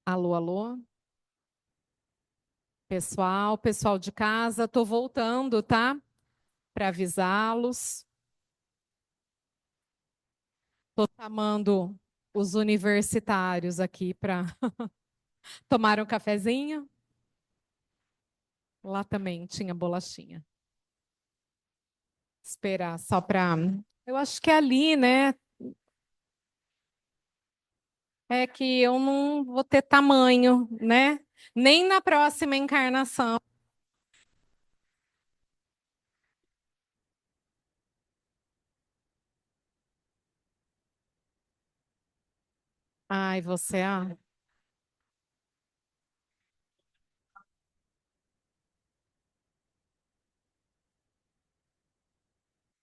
Alô, alô, pessoal de casa, tô voltando, tá? Para avisá-los. Tô chamando os universitários aqui para tomar um cafezinho. Lá também tinha bolachinha. Esperar só para. Eu acho que é ali, né? É que eu não vou ter tamanho, né? Nem na próxima encarnação. Ai, você, ah.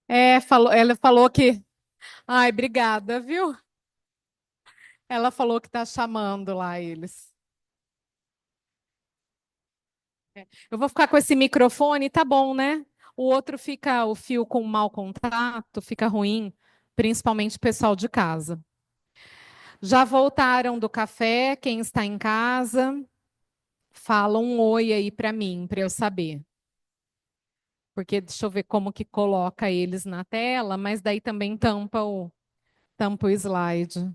Ela falou que. Ai, obrigada, viu? Ela falou que tá chamando lá eles. Eu vou ficar com esse microfone, tá bom, né? O outro fica, o fio com mau contato, fica ruim, principalmente o pessoal de casa. Já voltaram do café? Quem está em casa? Fala um oi aí para mim, para eu saber. Porque deixa eu ver como que coloca eles na tela, mas daí também tampa o slide.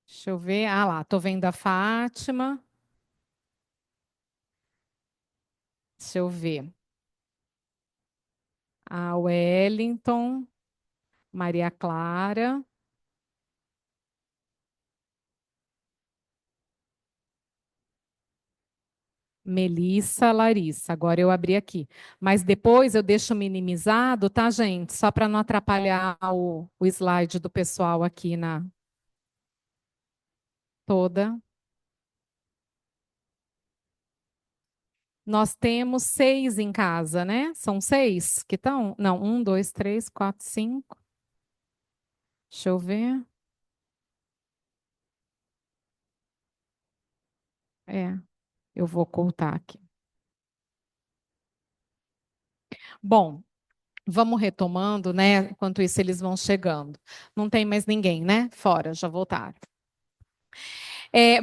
Deixa eu ver. Ah lá, tô vendo a Fátima. Deixa eu ver. A Wellington, Maria Clara. Melissa, Larissa. Agora eu abri aqui. Mas depois eu deixo minimizado, tá, gente? Só para não atrapalhar o slide do pessoal aqui na toda. Nós temos 6 em casa, né? São 6 que estão? Não, um, dois, três, quatro, cinco. Deixa eu ver. É, eu vou ocultar aqui. Bom, vamos retomando, né? Enquanto isso, eles vão chegando. Não tem mais ninguém, né? Fora, já voltaram.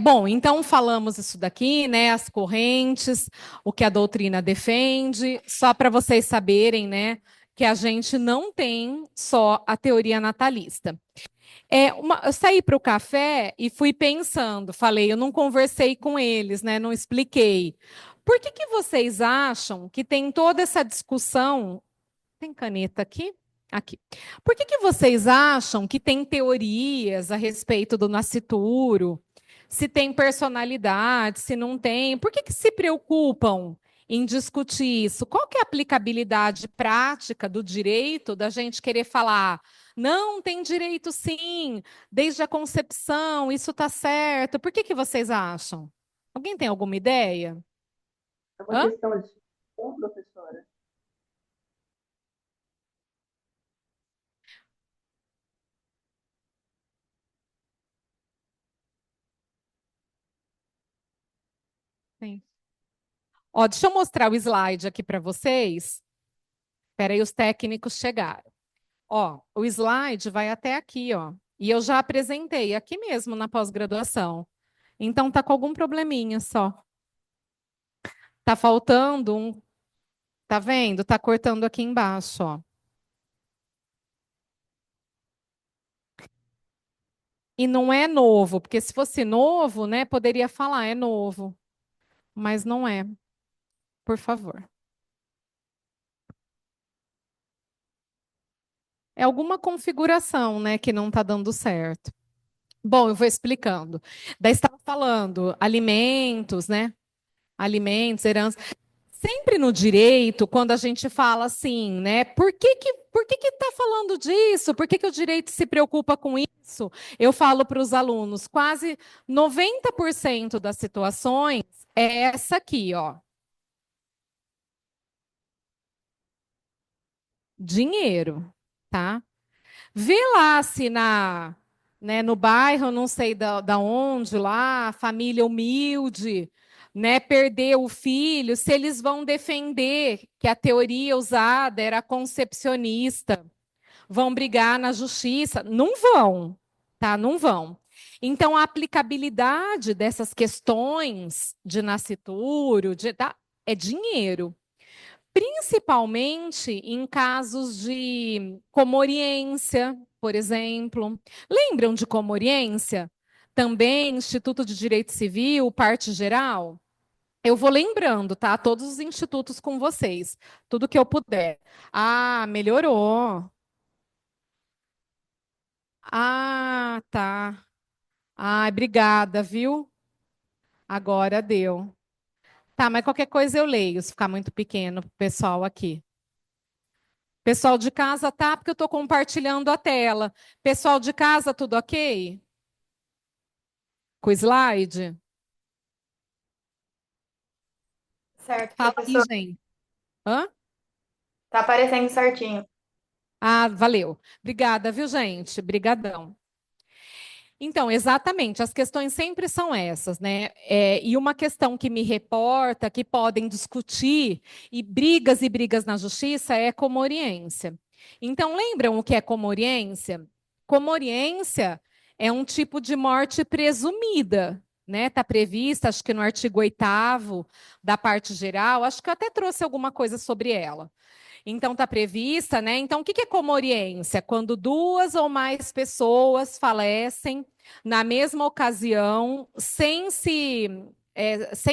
Bom, então falamos isso daqui, né? As correntes, o que a doutrina defende, só para vocês saberem, né? Que a gente não tem só a teoria natalista. Eu saí para o café e fui pensando, falei, eu não conversei com eles, né? Não expliquei. Por que que vocês acham que tem toda essa discussão? Tem caneta aqui? Aqui. Por que que vocês acham que tem teorias a respeito do nascituro? Se tem personalidade, se não tem? Por que que se preocupam em discutir isso? Qual que é a aplicabilidade prática do direito da gente querer falar, não, tem direito sim, desde a concepção, isso está certo. Por que que vocês acham? Alguém tem alguma ideia? É uma Hã? questão de professora. Sim. Ó, deixa eu mostrar o slide aqui para vocês. Espera aí, os técnicos chegaram. Ó, o slide vai até aqui, ó. E eu já apresentei aqui mesmo na pós-graduação. Então tá com algum probleminha só. Tá faltando um, tá vendo? Tá cortando aqui embaixo, ó. E não é novo, porque se fosse novo, né, poderia falar é novo, mas não é. Por favor. É alguma configuração, né, que não tá dando certo. Bom, eu vou explicando. Daí estava falando alimentos, né? Alimentos, herança. Sempre no direito, quando a gente fala assim, né? Por que que está falando disso? Por que que o direito se preocupa com isso? Eu falo para os alunos, quase 90% das situações é essa aqui, ó. Dinheiro, tá? Vê lá se né, no bairro, não sei da onde lá, família humilde, né, perdeu o filho, se eles vão defender que a teoria usada era concepcionista, vão brigar na justiça, não vão, tá? Não vão. Então, a aplicabilidade dessas questões de nascituro é dinheiro, principalmente em casos de comoriência, por exemplo. Lembram de comoriência? Também Instituto de Direito Civil, parte geral? Eu vou lembrando, tá? Todos os institutos com vocês, tudo que eu puder. Ah, melhorou. Ah, tá. Ai, obrigada, viu? Agora deu. Tá, mas qualquer coisa eu leio, se ficar muito pequeno pro pessoal aqui. Pessoal de casa, tá? Porque eu estou compartilhando a tela. Pessoal de casa, tudo ok? Com o slide? Certo, Fala aí, professor. gente. Hã? Tá aparecendo certinho. Ah, valeu. Obrigada, viu, gente? Brigadão. Então, exatamente, as questões sempre são essas, né? E uma questão que me reporta, que podem discutir, e brigas na justiça, é comoriência. Então, lembram o que é comoriência? Comoriência é um tipo de morte presumida, né? Está prevista, acho que no artigo 8º da parte geral, acho que eu até trouxe alguma coisa sobre ela. Então, está prevista, né? Então, o que é comoriência? Quando duas ou mais pessoas falecem na mesma ocasião, sem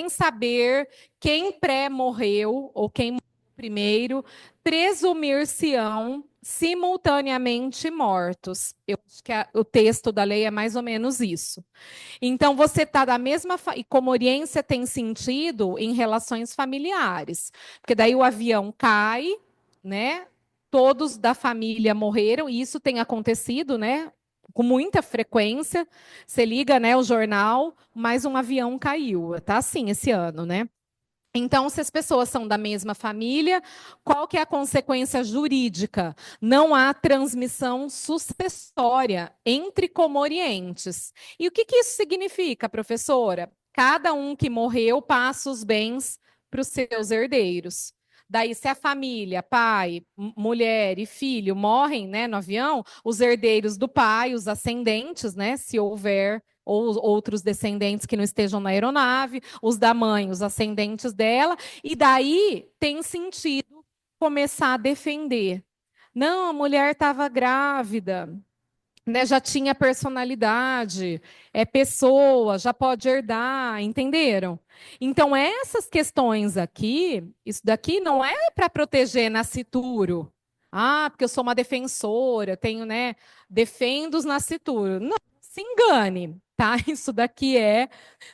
saber quem pré-morreu ou quem morreu primeiro, presumir-se-ão simultaneamente mortos. Eu acho que o texto da lei é mais ou menos isso. Então, você está da mesma. E comoriência tem sentido em relações familiares, porque daí o avião cai, né? Todos da família morreram, e isso tem acontecido, né? Com muita frequência. Você liga, né, o jornal, mais um avião caiu. Tá assim esse ano, né? Então, se as pessoas são da mesma família, qual que é a consequência jurídica? Não há transmissão sucessória entre comorientes. E o que que isso significa, professora? Cada um que morreu passa os bens para os seus herdeiros. Daí, se a família, pai, mulher e filho morrem, né, no avião, os herdeiros do pai, os ascendentes, né, se houver ou outros descendentes que não estejam na aeronave, os da mãe, os ascendentes dela, e daí tem sentido começar a defender. Não, a mulher estava grávida, né, já tinha personalidade, é pessoa, já pode herdar, entenderam? Então, essas questões aqui, isso daqui não é para proteger nascituro. Ah, porque eu sou uma defensora, tenho, né, defendo os nascituro. Não, se engane, tá? Isso daqui é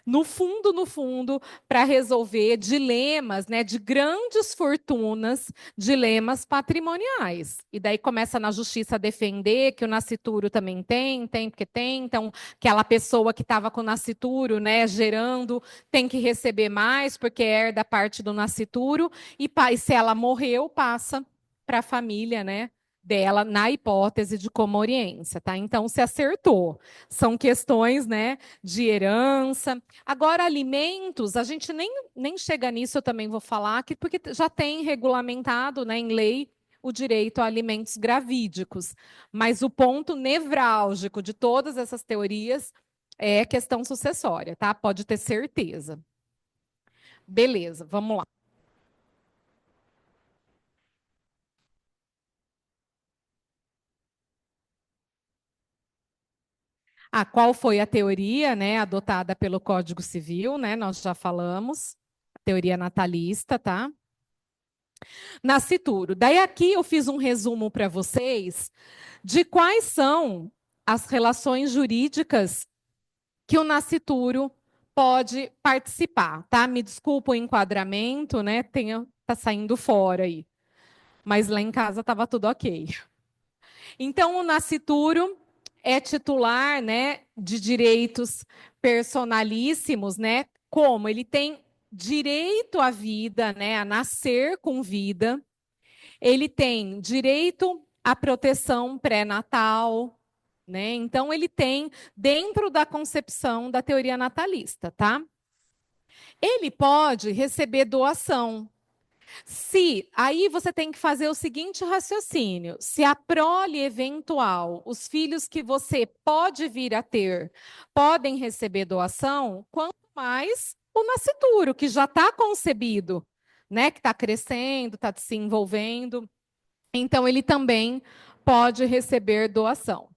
no fundo, para resolver dilemas, né, de grandes fortunas, dilemas patrimoniais. E daí começa na justiça a defender que o nascituro também tem porque tem, então aquela pessoa que estava com o nascituro, né, gerando, tem que receber mais porque herda parte do nascituro e se ela morreu, passa para a família, né, dela na hipótese de comoriência, tá? Então se acertou. São questões, né, de herança. Agora, alimentos, a gente nem chega nisso, eu também vou falar, porque já tem regulamentado, né, em lei o direito a alimentos gravídicos. Mas o ponto nevrálgico de todas essas teorias é a questão sucessória, tá? Pode ter certeza. Beleza, vamos lá. Ah, qual foi a teoria, né, adotada pelo Código Civil, né? Nós já falamos, a teoria natalista, tá? Nascituro. Daí aqui eu fiz um resumo para vocês de quais são as relações jurídicas que o nascituro pode participar, tá? Me desculpa o enquadramento, né? Tá saindo fora aí. Mas lá em casa estava tudo ok. Então, o nascituro é titular, né, de direitos personalíssimos, né? Como ele tem direito à vida, né, a nascer com vida. Ele tem direito à proteção pré-natal, né? Então, ele tem dentro da concepção da teoria natalista, tá? Ele pode receber doação. Se aí você tem que fazer o seguinte raciocínio: se a prole eventual, os filhos que você pode vir a ter, podem receber doação, quanto mais o nascituro, que já está concebido, né? Que está crescendo, está se envolvendo. Então, ele também pode receber doação.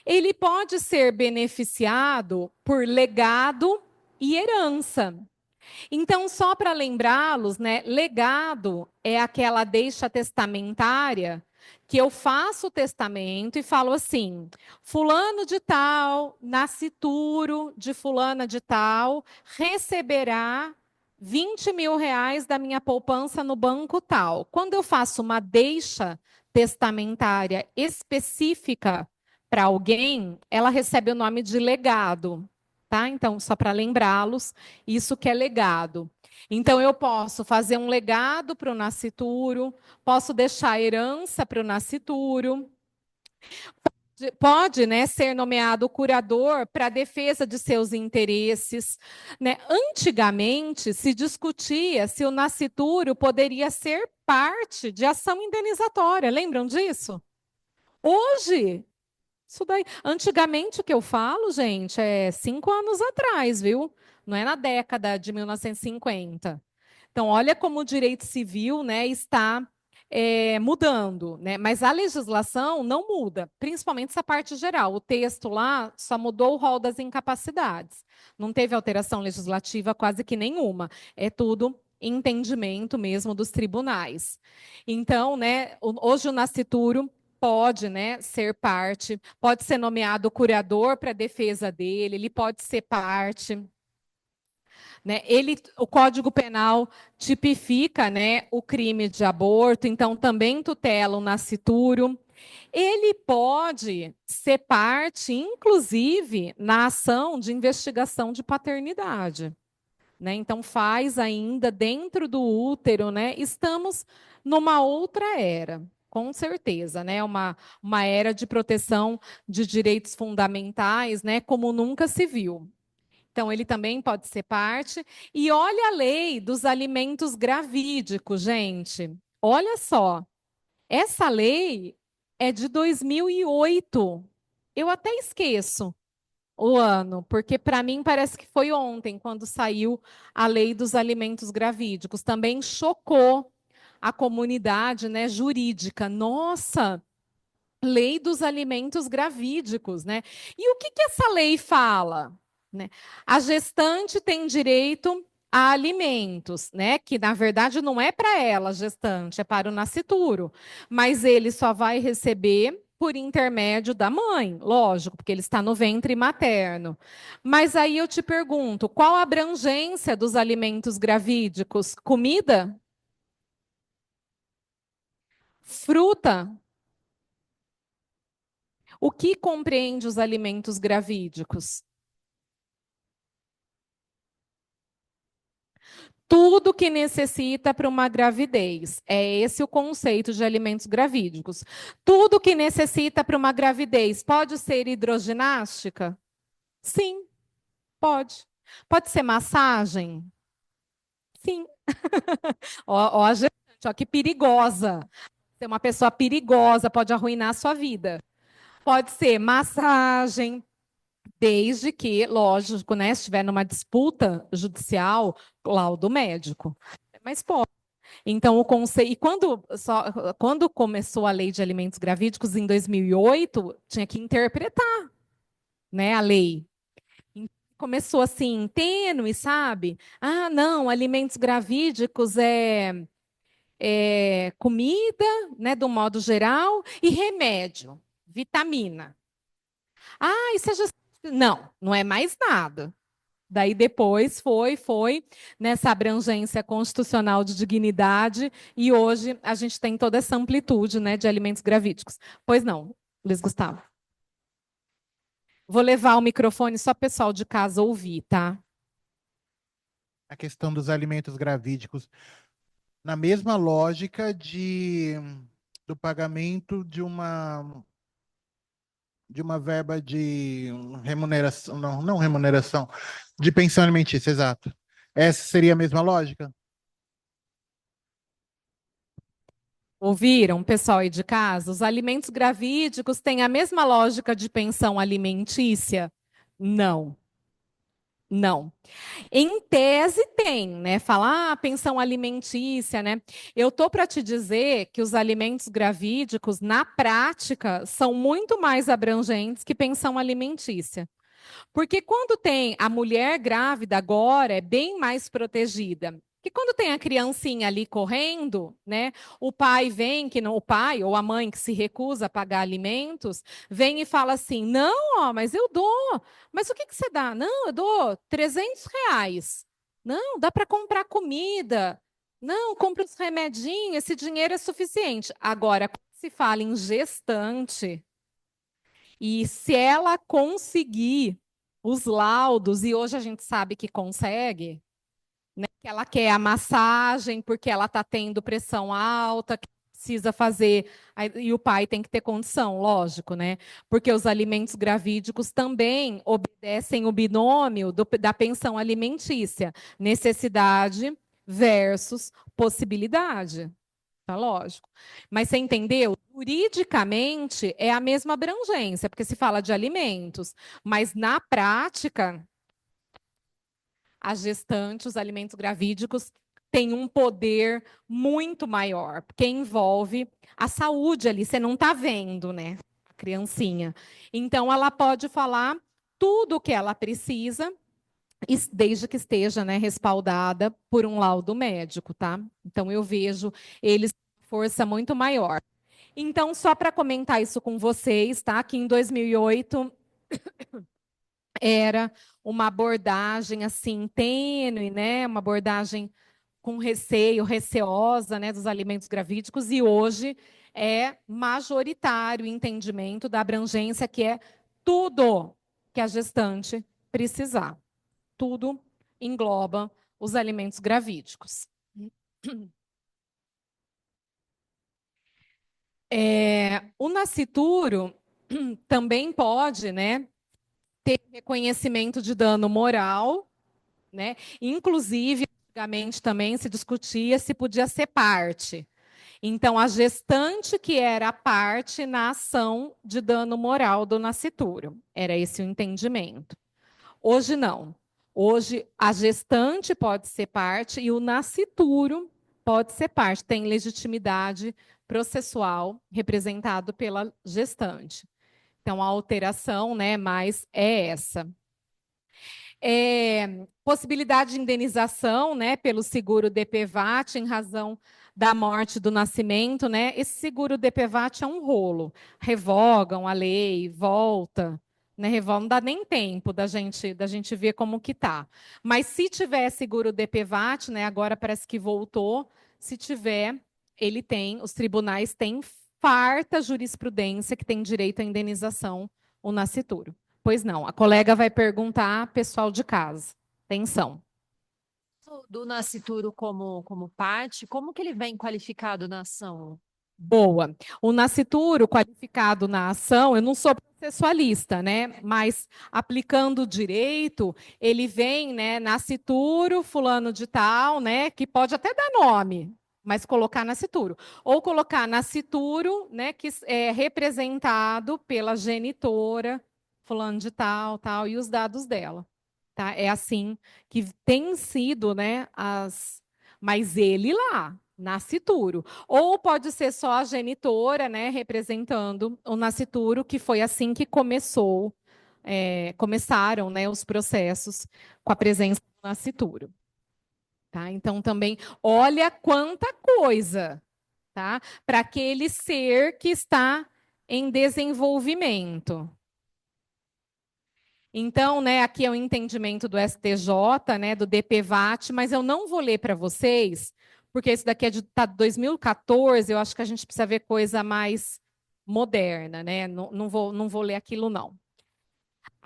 Ele pode ser beneficiado por legado e herança. Então, só para lembrá-los, né, legado é aquela deixa testamentária que eu faço o testamento e falo assim: fulano de tal, nascituro de fulana de tal, receberá 20 mil reais da minha poupança no banco tal. Quando eu faço uma deixa testamentária específica para alguém, ela recebe o nome de legado, tá? Então, só para lembrá-los, isso que é legado. Então, eu posso fazer um legado para o nascituro, posso deixar herança para o nascituro, pode, né, ser nomeado curador para a defesa de seus interesses. Né? Antigamente, se discutia se o nascituro poderia ser parte de ação indenizatória. Lembram disso? Hoje, isso daí. Antigamente, o que eu falo, gente, é 5 anos atrás, viu? Não é na década de 1950. Então, olha como o direito civil, né, está mudando, né? Mas a legislação não muda, principalmente essa parte geral. O texto lá só mudou o rol das incapacidades. Não teve alteração legislativa quase que nenhuma. É tudo entendimento mesmo dos tribunais. Então, né, hoje o nascituro pode, né, ser parte, pode ser nomeado curador para a defesa dele, ele pode ser parte. Né? O Código Penal tipifica, né, o crime de aborto, então também tutela o nascituro. Ele pode ser parte, inclusive, na ação de investigação de paternidade. Né? Então, faz ainda dentro do útero, né? Estamos numa outra era, com certeza, né? Uma era de proteção de direitos fundamentais, né? Como nunca se viu. Então, ele também pode ser parte. E olha a lei dos alimentos gravídicos, gente. Olha só. Essa lei é de 2008. Eu até esqueço o ano, porque para mim parece que foi ontem, quando saiu a lei dos alimentos gravídicos. Também chocou a comunidade, né, jurídica. Nossa, lei dos alimentos gravídicos, né? E o que que essa lei fala? Né? A gestante tem direito a alimentos, né? Que na verdade não é para ela, a gestante, é para o nascituro, mas ele só vai receber por intermédio da mãe, lógico, porque ele está no ventre materno. Mas aí eu te pergunto, qual a abrangência dos alimentos gravídicos? Comida? Fruta? O que compreende os alimentos gravídicos? Tudo que necessita para uma gravidez. É esse o conceito de alimentos gravídicos. Tudo que necessita para uma gravidez pode ser hidroginástica? Sim, pode. Pode ser massagem? Sim. Ó, a gente, ó, que perigosa. Ser uma pessoa perigosa pode arruinar a sua vida. Pode ser massagem, desde que, lógico, né, se estiver numa disputa judicial, laudo médico. Mas pode. Então, o conceito. E quando começou a lei de alimentos gravídicos, em 2008, tinha que interpretar, né, a lei. Começou assim, tênue, sabe? Ah, não, alimentos gravídicos é comida, né, do modo geral, e remédio, vitamina. Ah, isso é just... Não, não é mais nada. Daí depois foi nessa abrangência constitucional de dignidade e hoje a gente tem toda essa amplitude, né, de alimentos gravídicos. Pois não, Luiz Gustavo. Vou levar o microfone só para o pessoal de casa ouvir, tá? A questão dos alimentos gravídicos, na mesma lógica do pagamento de uma verba de remuneração, não remuneração, de pensão alimentícia, exato. Essa seria a mesma lógica? Ouviram, pessoal aí de casa? Os alimentos gravídicos têm a mesma lógica de pensão alimentícia? Não, não. Em tese tem, né? Falar pensão alimentícia, né? Eu tô para te dizer que os alimentos gravídicos, na prática, são muito mais abrangentes que pensão alimentícia. Porque quando tem a mulher grávida agora é bem mais protegida. Que quando tem a criancinha ali correndo, né? O pai vem, que não, o pai ou a mãe que se recusa a pagar alimentos, vem e fala assim: não, ó, mas eu dou. Mas o que que você dá? Não, eu dou R$ 300. Não, dá para comprar comida. Não, compra uns remedinhos, esse dinheiro é suficiente. Agora, quando se fala em gestante, e se ela conseguir os laudos, e hoje a gente sabe que consegue, né, que ela quer a massagem porque ela está tendo pressão alta, que precisa fazer, e o pai tem que ter condição, lógico, né? Porque os alimentos gravídicos também obedecem o binômio da pensão alimentícia, necessidade versus possibilidade. Tá lógico. Mas você entendeu? Juridicamente é a mesma abrangência, porque se fala de alimentos, mas na prática, a gestante, os alimentos gravídicos têm um poder muito maior, porque envolve a saúde ali, você não está vendo, né? A criancinha. Então, ela pode falar tudo o que ela precisa, desde que esteja, né, respaldada por um laudo médico, tá? Então, eu vejo eles com força muito maior. Então, só para comentar isso com vocês, tá? Que em 2008 era uma abordagem assim tênue, né? Uma abordagem com receio, receosa, né, dos alimentos gravídicos, e hoje é majoritário o entendimento da abrangência que é tudo que a gestante precisar. Tudo engloba os alimentos gravídicos. O nascituro também pode, né, ter reconhecimento de dano moral, né? Inclusive, antigamente também se discutia se podia ser parte. Então, a gestante que era a parte na ação de dano moral do nascituro. Era esse o entendimento. Hoje não. Hoje a gestante pode ser parte e o nascituro pode ser parte. Tem legitimidade processual representado pela gestante. Então, a alteração, né, mais é essa. Possibilidade de indenização, né, pelo seguro DPVAT em razão da morte do nascimento, né? Esse seguro DPVAT é um rolo. Revogam a lei, volta, né? Revoga, não dá nem tempo da gente ver como que tá. Mas se tiver seguro DPVAT, né, agora parece que voltou, se tiver, os tribunais têm farta jurisprudência que tem direito à indenização o nascituro. Pois não, a colega vai perguntar, pessoal de casa. Atenção. Do nascituro como parte, como que ele vem qualificado na ação? Boa. O nascituro qualificado na ação, eu não sou processualista, né? Mas aplicando o direito, ele vem, né, nascituro, fulano de tal, né? Que pode até dar nome, mas colocar nascituro. Ou colocar nascituro, né? Que é representado pela genitora, fulano de tal, tal, e os dados dela. Tá? É assim que tem sido, né? Mas ele lá, nascituro. Ou pode ser só a genitora, né, representando o nascituro, que foi assim que começaram, né, os processos com a presença do nascituro. Tá? Então, também, olha quanta coisa, tá? Para aquele ser que está em desenvolvimento. Então, né, aqui é o entendimento do STJ, né, do DPVAT, mas eu não vou ler para vocês, porque isso daqui é de 2014, eu acho que a gente precisa ver coisa mais moderna, né? Não vou ler aquilo, não.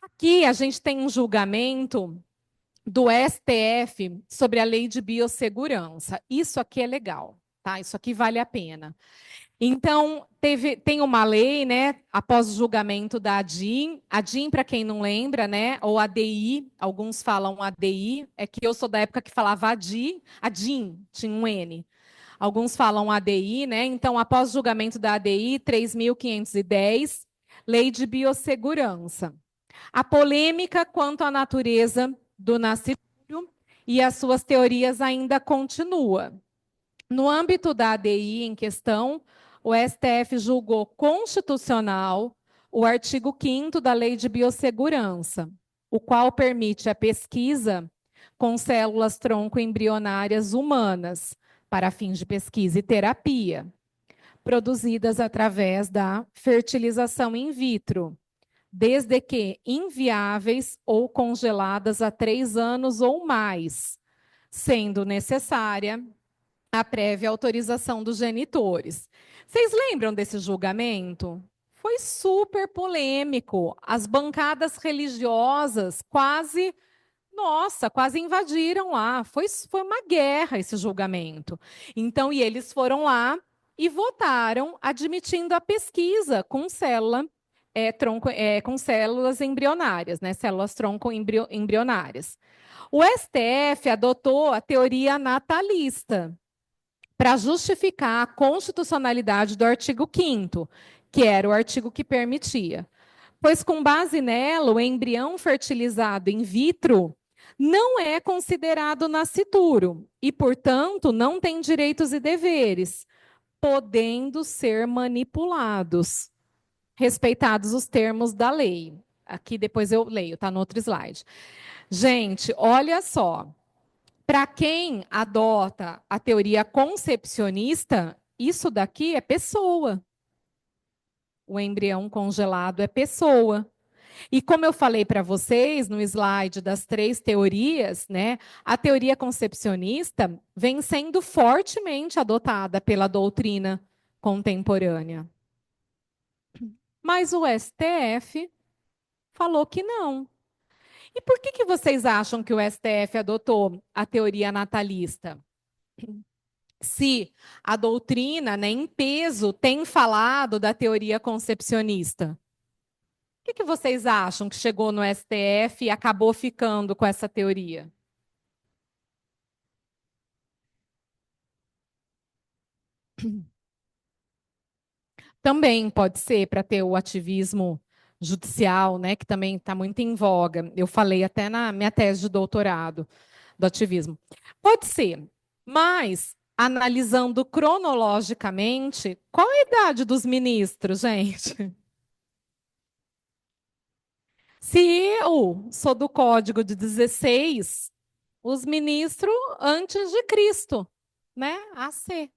Aqui a gente tem um julgamento do STF sobre a lei de biossegurança. Isso aqui é legal, tá? Isso aqui vale a pena. Então, tem uma lei, né, após o julgamento da ADIM. ADIM, para quem não lembra, né, ou ADI, alguns falam ADI, é que eu sou da época que falava ADIM, tinha um N. Alguns falam ADI, né? Então, após julgamento da ADI 3.510, Lei de Biossegurança. A polêmica quanto à natureza do nascituro e as suas teorias ainda continua. No âmbito da ADI em questão, o STF julgou constitucional o artigo 5º da Lei de Biossegurança, o qual permite a pesquisa com células tronco embrionárias humanas para fins de pesquisa e terapia, produzidas através da fertilização in vitro, desde que inviáveis ou congeladas há 3 anos ou mais, sendo necessária a prévia autorização dos genitores. Vocês lembram desse julgamento? Foi super polêmico. As bancadas religiosas quase invadiram lá. Foi uma guerra esse julgamento. Então, e eles foram lá e votaram admitindo a pesquisa com com células embrionárias, né? Células tronco embrionárias. O STF adotou a teoria natalista para justificar a constitucionalidade do artigo 5º, que era o artigo que permitia. Pois, com base nela, o embrião fertilizado in vitro não é considerado nascituro e, portanto, não tem direitos e deveres, podendo ser manipulados, respeitados os termos da lei. Aqui depois eu leio, está no outro slide. Gente, olha só. Para quem adota a teoria concepcionista, isso daqui é pessoa. O embrião congelado é pessoa. E como eu falei para vocês no slide das 3 teorias, né, a teoria concepcionista vem sendo fortemente adotada pela doutrina contemporânea. Mas o STF falou que não. E por que vocês acham que o STF adotou a teoria natalista? Se a doutrina, né, em peso, tem falado da teoria concepcionista. O que vocês acham que chegou no STF e acabou ficando com essa teoria? Também pode ser para ter o ativismo judicial, né, que também está muito em voga. Eu falei até na minha tese de doutorado do ativismo. Pode ser, mas analisando cronologicamente, qual a idade dos ministros, gente? Se eu sou do Código de 16, os ministros antes de Cristo, né? AC.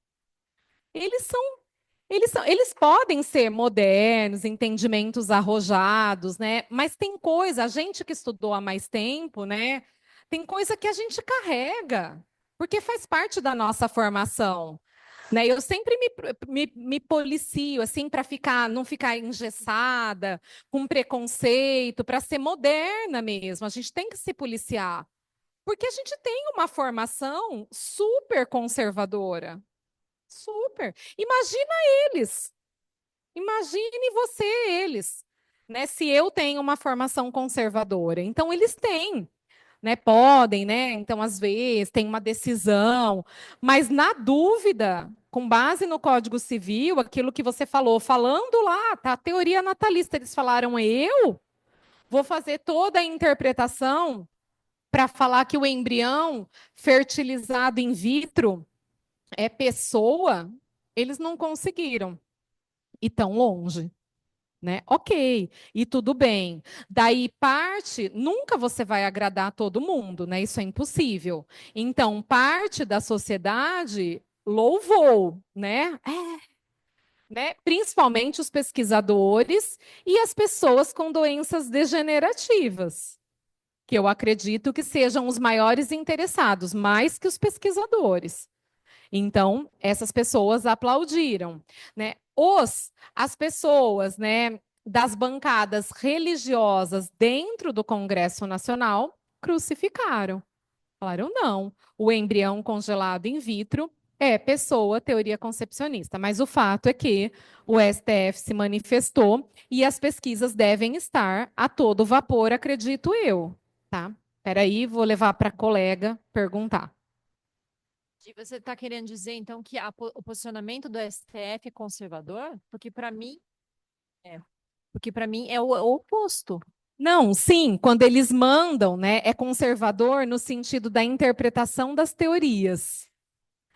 Eles podem ser modernos, entendimentos arrojados, né? Mas tem coisa, a gente que estudou há mais tempo, né? Tem coisa que a gente carrega, porque faz parte da nossa formação. Né? Eu sempre me policio assim para não ficar engessada, com preconceito, para ser moderna mesmo. A gente tem que se policiar, porque a gente tem uma formação super conservadora. Super. eles. Imagine você, eles. Né? Se eu tenho uma formação conservadora. Então, eles têm. Né? Podem, né? Então, às vezes, tem uma decisão. Mas, na dúvida, com base no Código Civil, aquilo que você falou, falando lá, tá? A teoria natalista, eles falaram, eu vou fazer toda a interpretação para falar que o embrião fertilizado in vitro é pessoa, eles não conseguiram ir tão longe. Né? Ok, e tudo bem. Daí parte, nunca você vai agradar a todo mundo, né? Isso é impossível. Então, parte da sociedade louvou, né? Né? Principalmente os pesquisadores e as pessoas com doenças degenerativas, que eu acredito que sejam os maiores interessados, mais que os pesquisadores. Então, essas pessoas aplaudiram, né? As pessoas, né, das bancadas religiosas dentro do Congresso Nacional crucificaram. Falaram, não, o embrião congelado in vitro é pessoa, teoria concepcionista. Mas o fato é que o STF se manifestou e as pesquisas devem estar a todo vapor, acredito eu. Tá? Espera aí, vou levar para a colega perguntar. Você está querendo dizer, então, que o posicionamento do STF é conservador? É. Porque para mim é o oposto. Não, sim, quando eles mandam, né, é conservador no sentido da interpretação das teorias.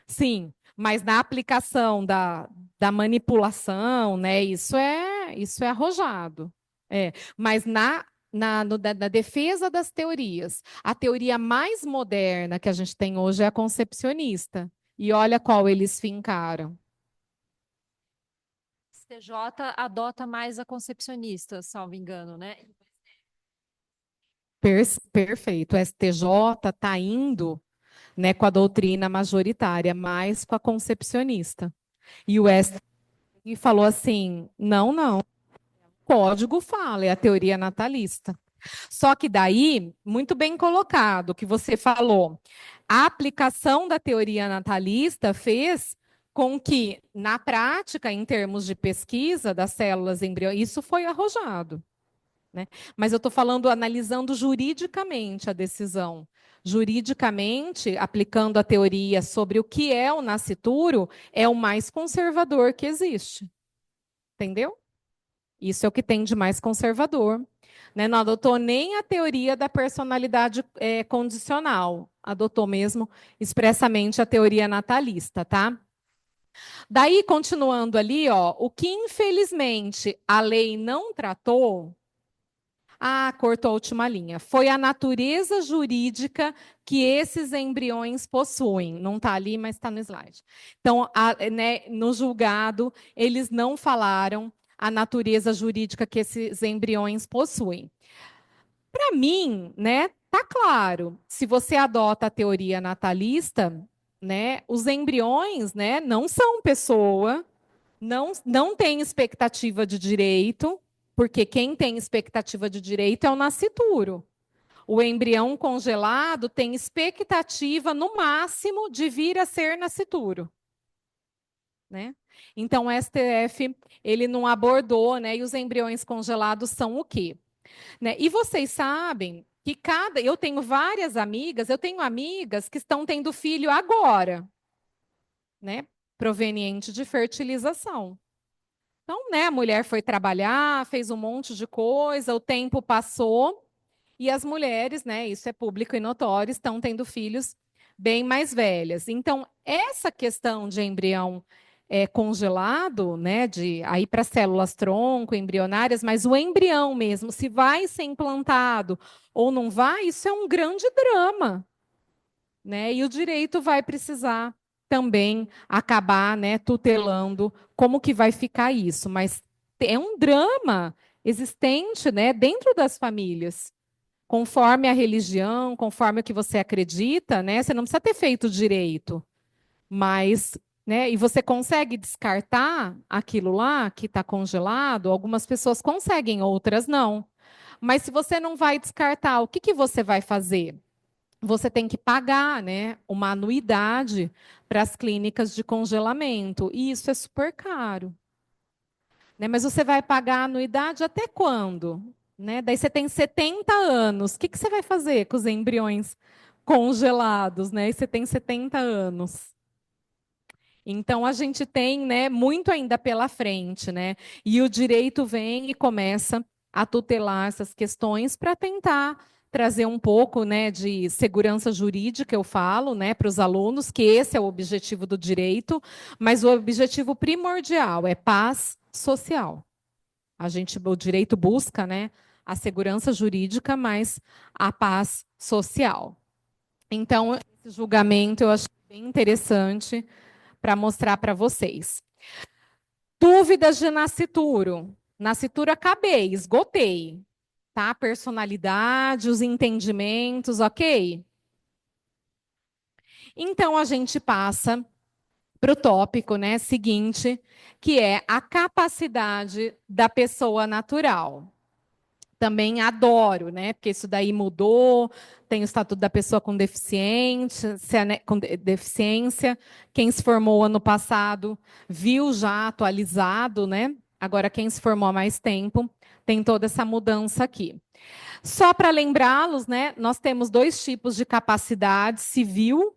Sim, mas na aplicação da manipulação, né, isso é arrojado. É, mas na defesa das teorias, a teoria mais moderna que a gente tem hoje é a concepcionista. E olha qual eles fincaram. STJ adota mais a concepcionista, salvo engano, né? Perfeito. O STJ está indo, né, com a doutrina majoritária, mais com a concepcionista. E o STF falou assim: não, não. O código fala, é a teoria natalista. Só que daí, muito bem colocado, o que você falou, a aplicação da teoria natalista fez com que, na prática, em termos de pesquisa das células embriões, isso foi arrojado. Né? Mas eu estou falando, analisando juridicamente a decisão. Juridicamente, aplicando a teoria sobre o que é o nascituro, é o mais conservador que existe. Entendeu? Isso é o que tem de mais conservador. Né? Não adotou nem a teoria da personalidade condicional, adotou mesmo expressamente a teoria natalista, tá? Daí, continuando ali, ó, o que infelizmente a lei não tratou. Ah, cortou a última linha. Foi a natureza jurídica que esses embriões possuem. Não está ali, mas está no slide. Então, né, no julgado, eles não falaram a natureza jurídica que esses embriões possuem. Para mim, né, tá claro. Se você adota a teoria natalista, né, os embriões, né, não são pessoa, não tem expectativa de direito, porque quem tem expectativa de direito é o nascituro. O embrião congelado tem expectativa, no máximo, de vir a ser nascituro. Né? Então, o STF ele não abordou, né? E os embriões congelados são o quê? Né? E vocês sabem que eu tenho várias amigas, eu tenho amigas que estão tendo filho agora, né? Proveniente de fertilização. Então, né, a mulher foi trabalhar, fez um monte de coisa, o tempo passou e as mulheres, né, isso é público e notório, estão tendo filhos bem mais velhas. Então, essa questão de embrião congelado, né, de aí para células tronco, embrionárias, mas o embrião mesmo, se vai ser implantado ou não vai, isso é um grande drama, né? E o direito vai precisar também acabar, né, tutelando como que vai ficar isso, mas é um drama existente, né, dentro das famílias. Conforme a religião, conforme o que você acredita, né, você não precisa ter feito direito, mas, né, e você consegue descartar aquilo lá que está congelado? Algumas pessoas conseguem, outras não. Mas se você não vai descartar, o que que você vai fazer? Você tem que pagar, né, uma anuidade para as clínicas de congelamento. E isso é super caro. Né? Mas você vai pagar a anuidade até quando? Né? Daí você tem 70 anos. O que, que você vai fazer com os embriões congelados? Né? E você tem 70 anos. Então a gente tem, né, muito ainda pela frente, né? E o direito vem e começa a tutelar essas questões para tentar trazer um pouco, né, de segurança jurídica, eu falo, né, para os alunos, que esse é o objetivo do direito, mas o objetivo primordial é paz social. O direito busca, né, a segurança jurídica, mas a paz social. Então, esse julgamento eu achei bem interessante para mostrar para vocês. Dúvidas de nascituro. Nascituro acabei, esgotei. Tá? Personalidade, os entendimentos, ok? Então a gente passa para o tópico, né, seguinte, que é a capacidade da pessoa natural. Também adoro, né? Porque isso daí mudou, tem o estatuto da pessoa com deficiência, deficiência. Quem se formou ano passado viu já atualizado, né? Agora, quem se formou há mais tempo tem toda essa mudança aqui. Só para lembrá-los, né? Nós temos dois tipos de capacidade civil,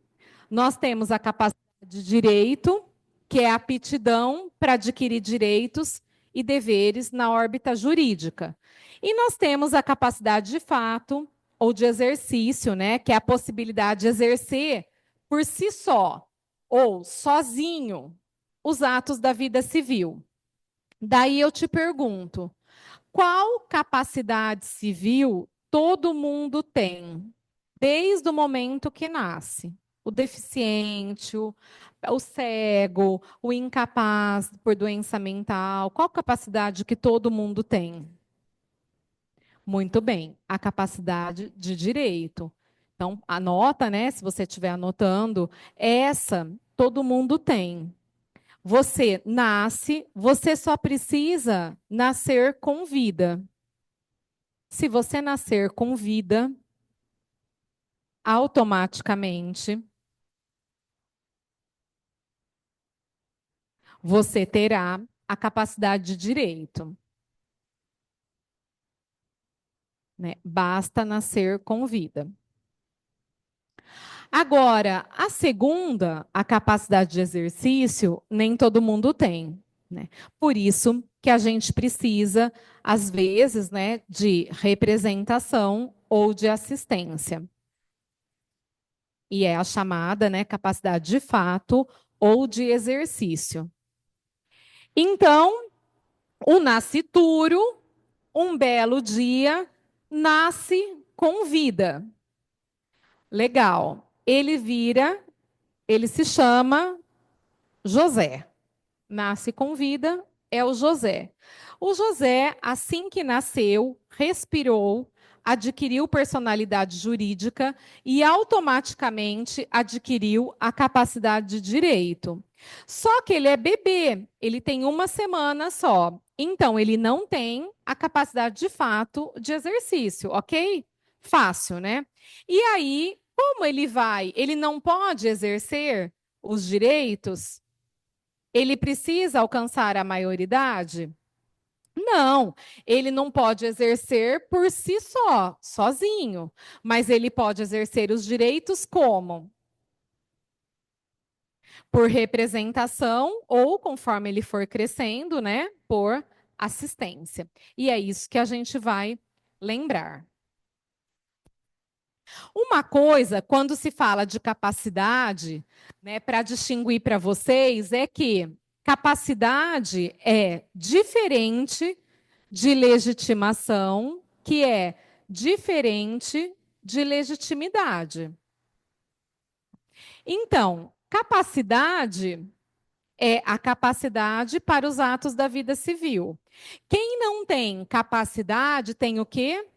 Nós temos a capacidade de direito, que é a aptidão para adquirir direitos e deveres na órbita jurídica. E nós temos a capacidade de fato ou de exercício, né, que é a possibilidade de exercer por si só ou sozinho os atos da vida civil. Daí eu te pergunto, qual capacidade civil todo mundo tem, desde o momento que nasce? O deficiente, o cego, o incapaz por doença mental, qual capacidade que todo mundo tem? Muito bem, a capacidade de direito. Então, anota, né? Se você estiver anotando, essa todo mundo tem. Você nasce, você só precisa nascer com vida. Se você nascer com vida, automaticamente você terá a capacidade de direito. Né? Basta nascer com vida. Agora, a segunda, a capacidade de exercício, nem todo mundo tem. Né? Por isso que a gente precisa, às vezes, né, de representação ou de assistência. E é a chamada, né, capacidade de fato ou de exercício. Então, o nascituro, um belo dia, nasce com vida. Legal. Ele se chama José. Nasce com vida, é o José. O José, assim que nasceu, respirou, adquiriu personalidade jurídica e automaticamente adquiriu a capacidade de direito. Só que ele é bebê, ele tem uma semana só. Então, ele não tem a capacidade de fato de exercício, ok? Fácil, né? E aí, como ele vai? Ele não pode exercer os direitos? Ele precisa alcançar a maioridade? Não, ele não pode exercer por si só, sozinho, mas ele pode exercer os direitos como? Por representação ou, conforme ele for crescendo, né, por assistência. E é isso que a gente vai lembrar. Uma coisa, quando se fala de capacidade, né, para distinguir para vocês, é que capacidade é diferente de legitimação, que é diferente de legitimidade. Então, capacidade é a capacidade para os atos da vida civil. Quem não tem capacidade tem o quê?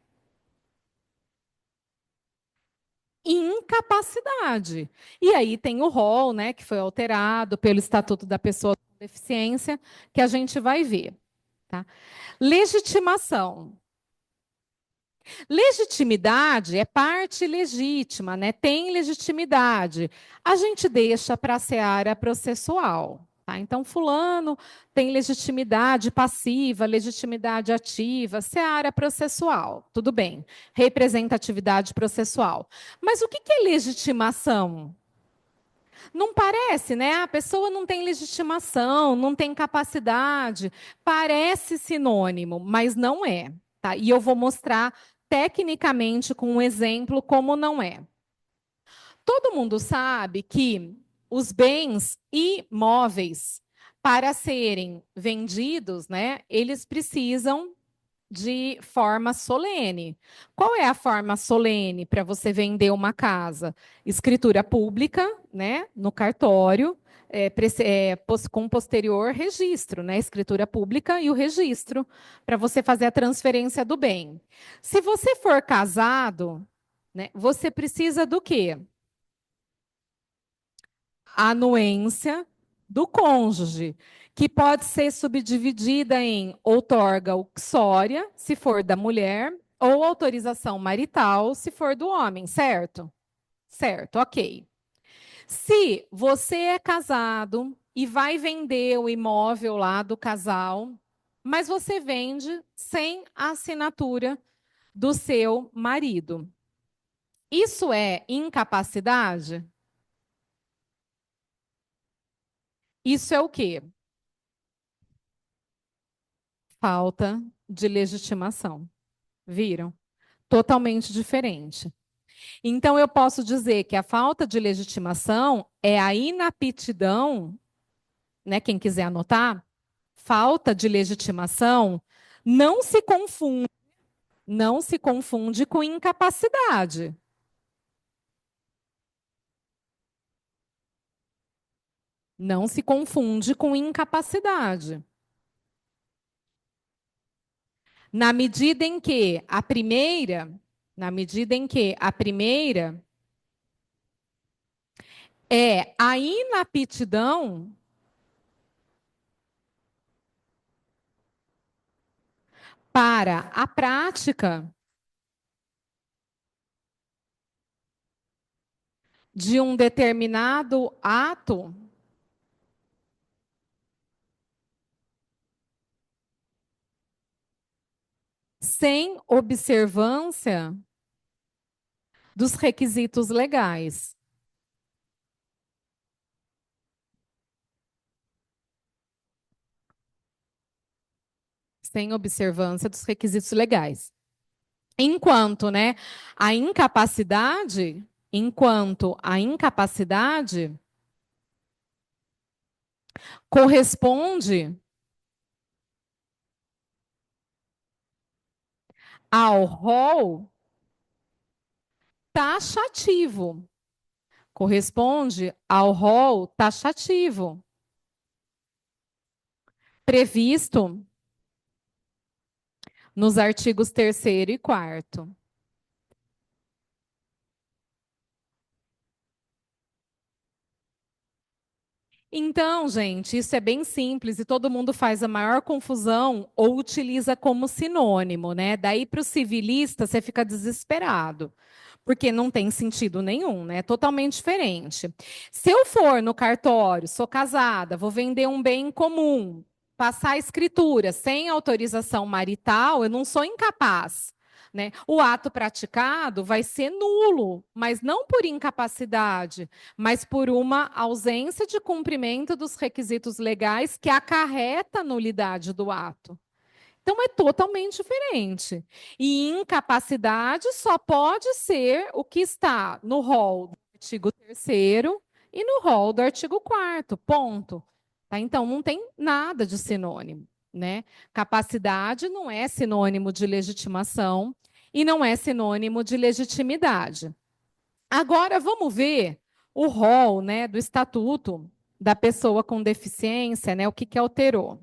Incapacidade. E aí tem o rol, né, que foi alterado pelo Estatuto da Pessoa com Deficiência, que a gente vai ver. Tá? Legitimação. Legitimidade é parte legítima, né? Tem legitimidade. A gente deixa para a seara processual. Tá? Então, fulano tem legitimidade passiva, legitimidade ativa, seara processual. Tudo bem. Representatividade processual. Mas o que é legitimação? Não parece, né? A pessoa não tem legitimação, não tem capacidade. Parece sinônimo, mas não é. Tá? E eu vou mostrar tecnicamente com um exemplo como não é. Todo mundo sabe que os bens imóveis, para serem vendidos, né, eles precisam de forma solene. Qual é a forma solene para você vender uma casa? Escritura pública, né, no cartório, com posterior registro, né, escritura pública e o registro, para você fazer a transferência do bem. Se você for casado, né, você precisa do quê? A anuência do cônjuge, que pode ser subdividida em outorga uxória, se for da mulher, ou autorização marital, se for do homem, certo? Certo, ok. Se você é casado e vai vender o imóvel lá do casal, mas você vende sem a assinatura do seu marido. Isso é incapacidade? Isso é o quê? Falta de legitimação. Viram? Totalmente diferente. Então, eu posso dizer que a falta de legitimação é a inaptidão, né? Quem quiser anotar, falta de legitimação não se confunde, não se confunde com incapacidade. Não se confunde com incapacidade. Na medida em que a primeira, na medida em que a primeira é a inaptidão para a prática de um determinado ato sem observância dos requisitos legais. Sem observância dos requisitos legais. Enquanto, né, enquanto a incapacidade corresponde ao rol taxativo. Corresponde ao rol taxativo previsto nos artigos 3º e 4º. Então, gente, isso é bem simples e todo mundo faz a maior confusão ou utiliza como sinônimo, né? Daí para o civilista você fica desesperado, porque não tem sentido nenhum, né? É totalmente diferente. Se eu for no cartório, sou casada, vou vender um bem comum, passar a escritura sem autorização marital, eu não sou incapaz. Né? O ato praticado vai ser nulo, mas não por incapacidade, mas por uma ausência de cumprimento dos requisitos legais que acarreta a nulidade do ato. Então, é totalmente diferente. E incapacidade só pode ser o que está no rol do artigo 3º e no rol do artigo 4º, ponto. Tá? Então, não tem nada de sinônimo. Né? Capacidade não é sinônimo de legitimação e não é sinônimo de legitimidade. Agora, vamos ver o rol, né, do Estatuto da Pessoa com Deficiência, né, o que alterou.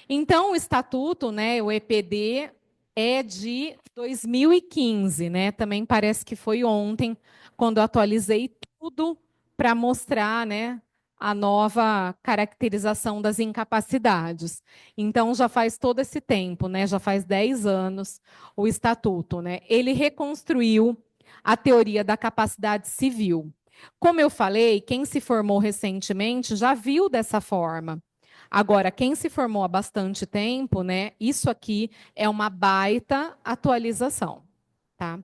Então, o Estatuto, né, o EPD, é de 2015, né? Também parece que foi ontem, quando eu atualizei tudo para mostrar, né, a nova caracterização das incapacidades. Então, já faz todo esse tempo, né? Já faz 10 anos o Estatuto, né? Ele reconstruiu a teoria da capacidade civil. Como eu falei, quem se formou recentemente já viu dessa forma. Agora, quem se formou há bastante tempo, né? Isso aqui é uma baita atualização, tá?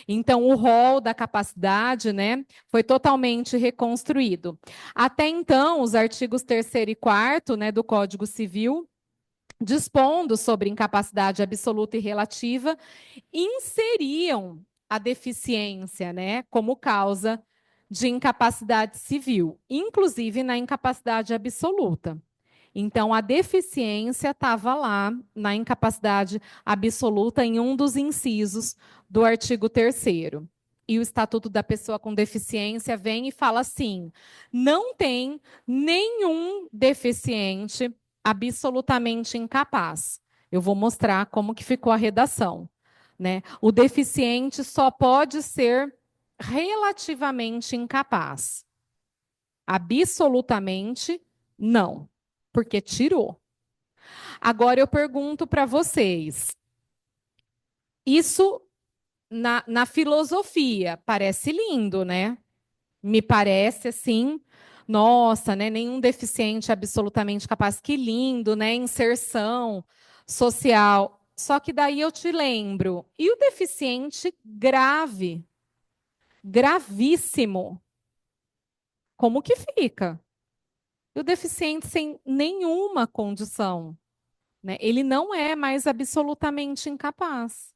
Então, o rol da capacidade, né, foi totalmente reconstruído. Até então, os artigos 3º e 4º, né, do Código Civil, dispondo sobre incapacidade absoluta e relativa, inseriam a deficiência, né, como causa de incapacidade civil, inclusive na incapacidade absoluta. Então, a deficiência estava lá na incapacidade absoluta em um dos incisos do artigo 3º. E o Estatuto da Pessoa com Deficiência vem e fala assim: não tem nenhum deficiente absolutamente incapaz. Eu vou mostrar como que ficou a redação. Né? O deficiente só pode ser relativamente incapaz. Absolutamente, não. Porque tirou. Agora eu pergunto para vocês: isso na filosofia parece lindo, né? Me parece assim, nossa, né? Nenhum deficiente absolutamente capaz. Que lindo, né? Inserção social. Só que daí eu te lembro, e o deficiente grave, gravíssimo, como que fica? e o deficiente sem nenhuma condição, né? Ele não é mais absolutamente incapaz.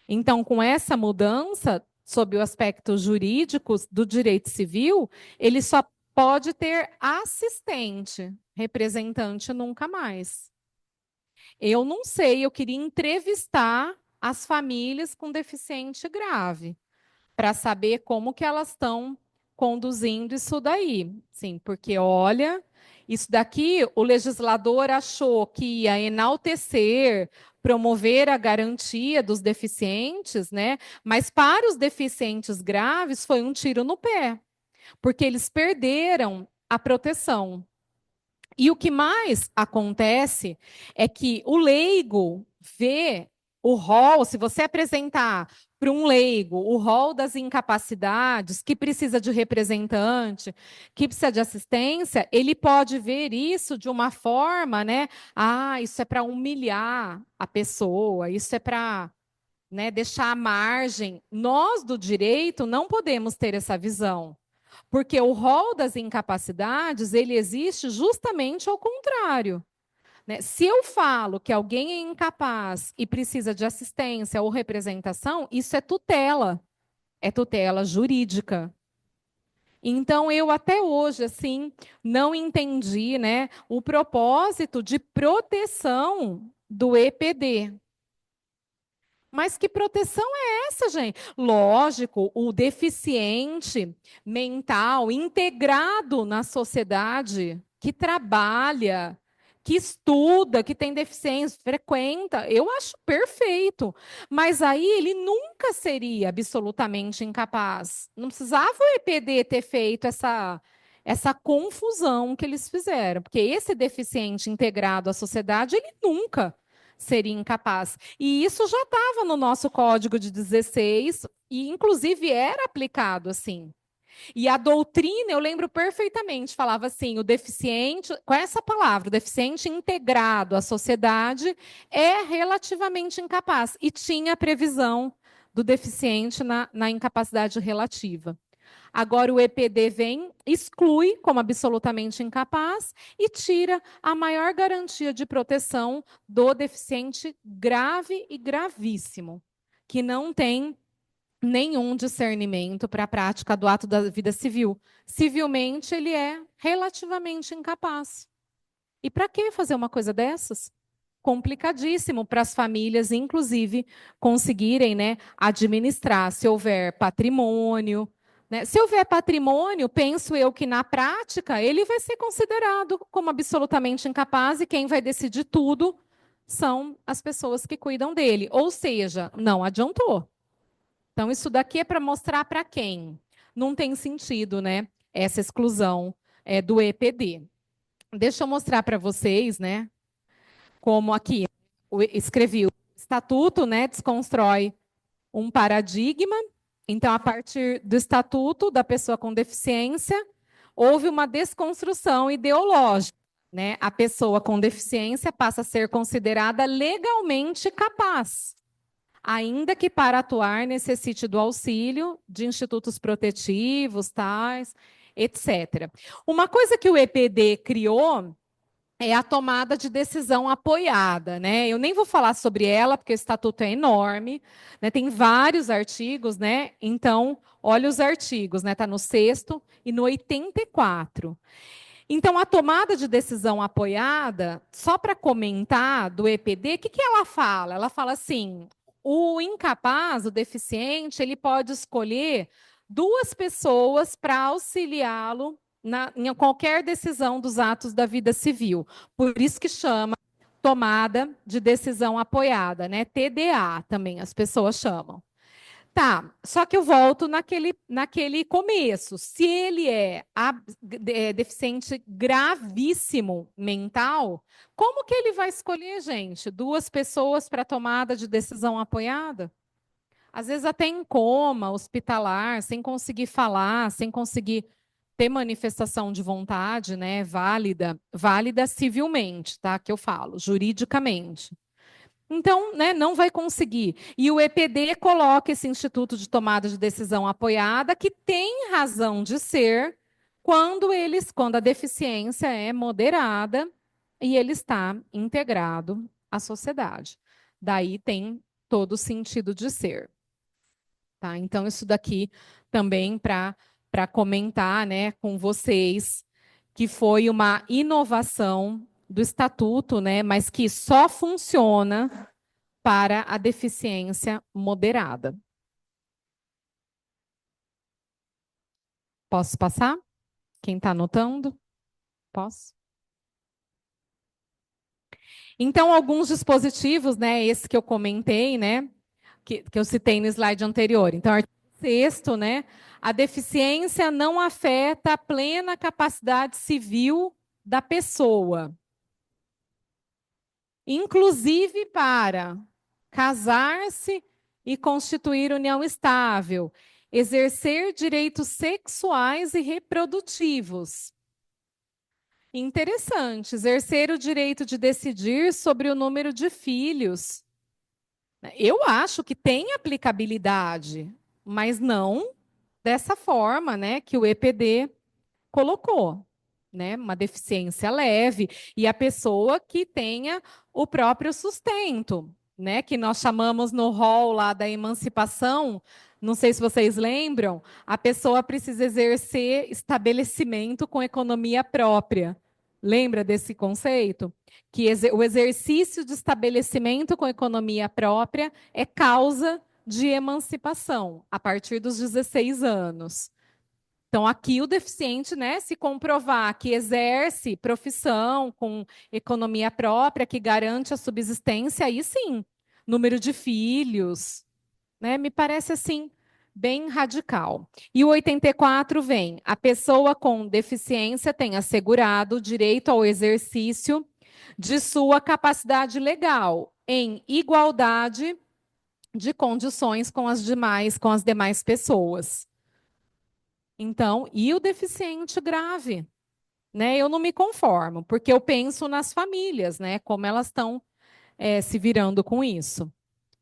Então, com essa mudança, sob o aspecto jurídico do direito civil, ele só pode ter assistente, representante nunca mais. Eu não sei, eu queria entrevistar as famílias com deficiente grave para saber como que elas estão conduzindo isso daí. Sim, porque olha, isso daqui o legislador achou que ia enaltecer, promover a garantia dos deficientes, né? Mas para os deficientes graves foi um tiro no pé, porque eles perderam a proteção. E o que mais acontece é que o leigo vê o rol, se você apresentar para um leigo o rol das incapacidades, que precisa de representante, que precisa de assistência, ele pode ver isso de uma forma, né? Ah, isso é para humilhar a pessoa, isso é para, né, deixar à margem. Nós do direito não podemos ter essa visão. Porque o rol das incapacidades, ele existe justamente ao contrário, né? Se eu falo que alguém é incapaz e precisa de assistência ou representação, isso é tutela jurídica. Então, eu até hoje, assim, não entendi, né, o propósito de proteção do EPD. Mas que proteção é essa, gente? Lógico, o deficiente mental integrado na sociedade, que trabalha, que estuda, que tem deficiência, frequenta, eu acho perfeito. Mas aí ele nunca seria absolutamente incapaz. Não precisava o EPD ter feito essa confusão que eles fizeram, porque esse deficiente integrado à sociedade, ele nunca seria incapaz. E isso já estava no nosso código de 16 e, inclusive, era aplicado assim. E a doutrina, eu lembro perfeitamente, falava assim: o deficiente, com essa palavra, o deficiente integrado à sociedade é relativamente incapaz. E tinha a previsão do deficiente na incapacidade relativa. Agora o EPD vem, exclui como absolutamente incapaz e tira a maior garantia de proteção do deficiente grave e gravíssimo, que não tem nenhum discernimento para a prática do ato da vida civil. Civilmente, ele é relativamente incapaz. E para que fazer uma coisa dessas? Complicadíssimo para as famílias, inclusive, conseguirem, né, administrar, se houver patrimônio. Né? Se houver patrimônio, penso eu que na prática ele vai ser considerado como absolutamente incapaz e quem vai decidir tudo são as pessoas que cuidam dele. Ou seja, não adiantou. Então, isso daqui é para mostrar para quem? Não tem sentido, né? Essa exclusão do EPD. Deixa eu mostrar para vocês, né? Como aqui escrevi o estatuto, né? Desconstrói um paradigma. Então, a partir do estatuto da pessoa com deficiência, houve uma desconstrução ideológica. Né? A pessoa com deficiência passa a ser considerada legalmente capaz, ainda que para atuar necessite do auxílio de institutos protetivos, tais, etc. Uma coisa que o EPD criou é a tomada de decisão apoiada, né? Eu nem vou falar sobre ela, porque o estatuto é enorme, né? Tem vários artigos, né? Então, olha os artigos, né? Está no 6º e no 84. Então, a tomada de decisão apoiada, só para comentar do EPD, o que ela fala? Ela fala assim: o incapaz, o deficiente, ele pode escolher 2 pessoas para auxiliá-lo em qualquer decisão dos atos da vida civil. Por isso que chama tomada de decisão apoiada, né? TDA também as pessoas chamam. Tá, só que eu volto naquele começo. Se ele é deficiente gravíssimo mental, como que ele vai escolher, gente? 2 pessoas para tomada de decisão apoiada? Às vezes até em coma, hospitalar, sem conseguir falar, sem conseguir ter manifestação de vontade, né, válida civilmente, tá? Que eu falo, juridicamente. Então, né, não vai conseguir. E o EPD coloca esse instituto de tomada de decisão apoiada, que tem razão de ser, quando a deficiência é moderada e ele está integrado à sociedade. Daí tem todo o sentido de ser. Tá? Então, isso daqui também para comentar, né, com vocês, que foi uma inovação do Estatuto, né, mas que só funciona para a deficiência moderada. Posso passar? Quem está anotando? Posso? Então, alguns dispositivos, né, esse que eu comentei, né, que eu citei no slide anterior. Então, artigo 6º, né, a deficiência não afeta a plena capacidade civil da pessoa, inclusive para casar-se e constituir união estável, exercer direitos sexuais e reprodutivos. Interessante, exercer o direito de decidir sobre o número de filhos. Eu acho que tem aplicabilidade, mas não dessa forma, né, que o EPD colocou, né, uma deficiência leve e a pessoa que tenha o próprio sustento, né, que nós chamamos no rol lá da emancipação, não sei se vocês lembram, a pessoa precisa exercer estabelecimento com economia própria. Lembra desse conceito? Que o exercício de estabelecimento com economia própria é causa de emancipação a partir dos 16 anos. Então, aqui o deficiente, né, se comprovar que exerce profissão com economia própria, que garante a subsistência, aí sim, número de filhos, né, me parece assim, bem radical. E o 84 vem, a pessoa com deficiência tem assegurado o direito ao exercício de sua capacidade legal, em igualdade de condições com as demais pessoas. Então, e o deficiente grave? Né? Eu não me conformo, porque eu penso nas famílias, né? Como elas estão se virando com isso.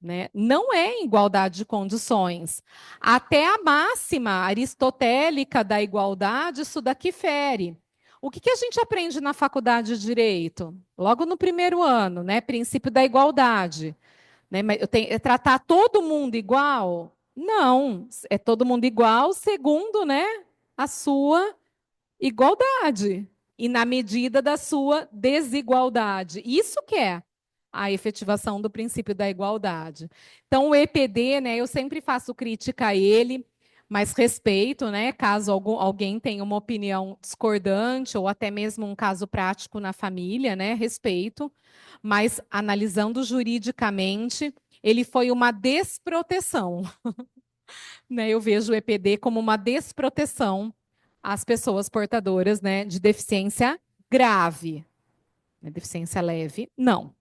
Né? Não é em igualdade de condições. Até a máxima aristotélica da igualdade, isso daqui fere. O que a gente aprende na faculdade de Direito? Logo no primeiro ano, né? Princípio da igualdade. Né? Mas é tratar todo mundo igual? Não, é todo mundo igual segundo, né, a sua igualdade e na medida da sua desigualdade. Isso que é a efetivação do princípio da igualdade. Então, o EPD, né, eu sempre faço crítica a ele, mas respeito, né, caso alguém tenha uma opinião discordante ou até mesmo um caso prático na família, né, respeito, mas analisando juridicamente, ele foi uma desproteção. Né, eu vejo o EPD como uma desproteção às pessoas portadoras, né, de deficiência grave. Deficiência leve, não.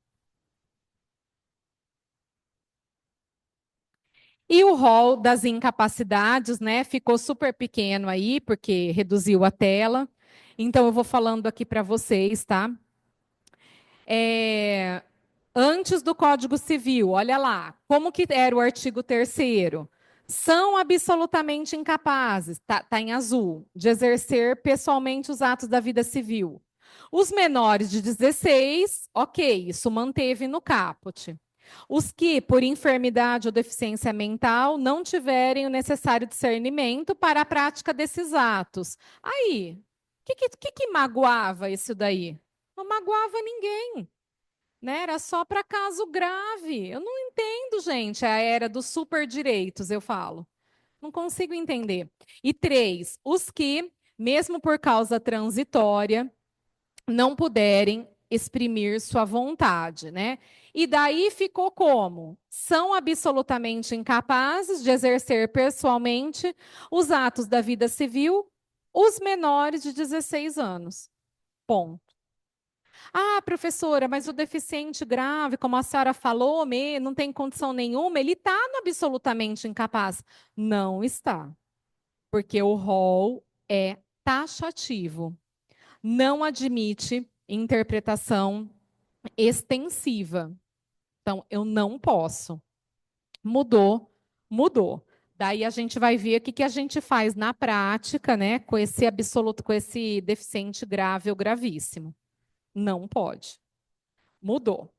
E o rol das incapacidades, né, ficou super pequeno aí, porque reduziu a tela. Então, eu vou falando aqui para vocês, tá? Antes do Código Civil, olha lá, como que era o artigo 3º? São absolutamente incapazes, tá em azul, de exercer pessoalmente os atos da vida civil. Os menores de 16, ok, isso manteve no caput. Os que, por enfermidade ou deficiência mental, não tiverem o necessário discernimento para a prática desses atos. Aí, o que magoava isso daí? Não magoava ninguém. Né? Era só para caso grave. Eu não entendo, gente, a era dos superdireitos, eu falo. Não consigo entender. E 3, os que, mesmo por causa transitória, não puderem exprimir sua vontade, né? E daí ficou como? São absolutamente incapazes de exercer pessoalmente os atos da vida civil os menores de 16 anos. Ponto. Ah, professora, mas o deficiente grave, como a senhora falou, não tem condição nenhuma, ele está no absolutamente incapaz. Não está, porque o rol é taxativo. Não admite interpretação extensiva. Então, eu não posso. Mudou, mudou. Daí a gente vai ver o que a gente faz na prática, né, com esse absoluto, com esse deficiente grave ou gravíssimo. Não pode. Mudou.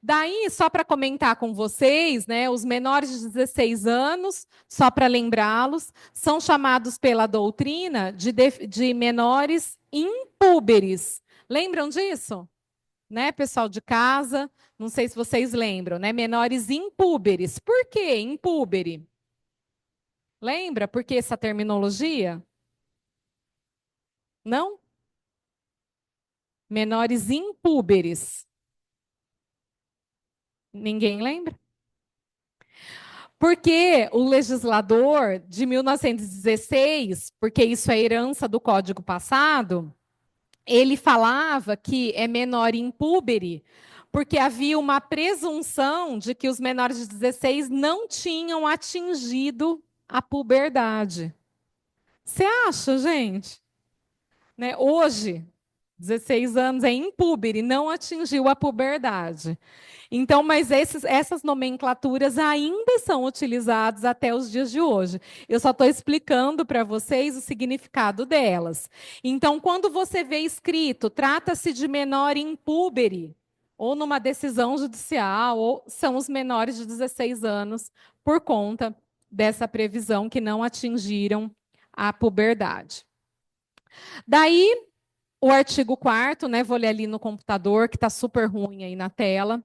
Daí, só para comentar com vocês, né, os menores de 16 anos, só para lembrá-los, são chamados pela doutrina de menores impúberes. Lembram disso? Né, pessoal de casa? Não sei se vocês lembram, né? Menores impúberes. Por que impúbere? Lembra por que essa terminologia? Não? Menores impúberes. Ninguém lembra? Porque o legislador de 1916, porque isso é herança do Código passado, ele falava que é menor impúbere, porque havia uma presunção de que os menores de 16 não tinham atingido a puberdade. Você acha, gente? Né? Hoje, 16 anos é impúbere, não atingiu a puberdade. Então, mas essas nomenclaturas ainda são utilizadas até os dias de hoje. Eu só estou explicando para vocês o significado delas. Então, quando você vê escrito, trata-se de menor impúbere, ou numa decisão judicial, ou são os menores de 16 anos, por conta dessa previsão que não atingiram a puberdade. Daí, o artigo 4º, né, vou ler ali no computador, que está super ruim aí na tela.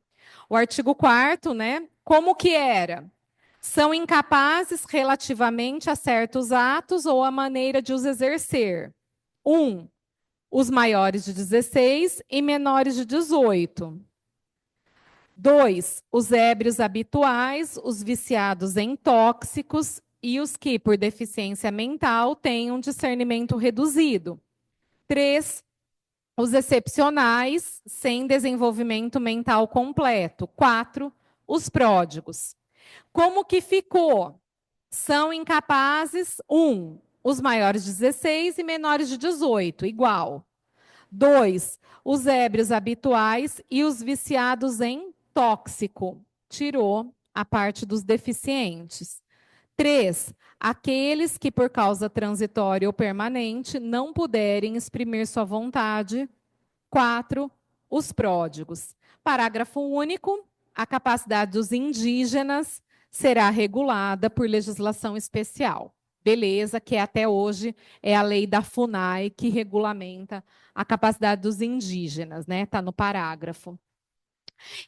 O artigo 4º, né, como que era? São incapazes relativamente a certos atos ou a maneira de os exercer. 1. Os maiores de 16 e menores de 18. 2. Os ébrios habituais, os viciados em tóxicos e os que, por deficiência mental, têm um discernimento reduzido. 3. Os excepcionais, sem desenvolvimento mental completo. 4. Os pródigos. Como que ficou? São incapazes, 1. Os maiores de 16 e menores de 18, igual. 2. Os ébrios habituais e os viciados em tóxico. Tirou a parte dos deficientes. 3. Aqueles que, por causa transitória ou permanente, não puderem exprimir sua vontade. 4. Os pródigos. Parágrafo único. A capacidade dos indígenas será regulada por legislação especial. Beleza, que até hoje é a lei da FUNAI que regulamenta a capacidade dos indígenas, né? Está no parágrafo.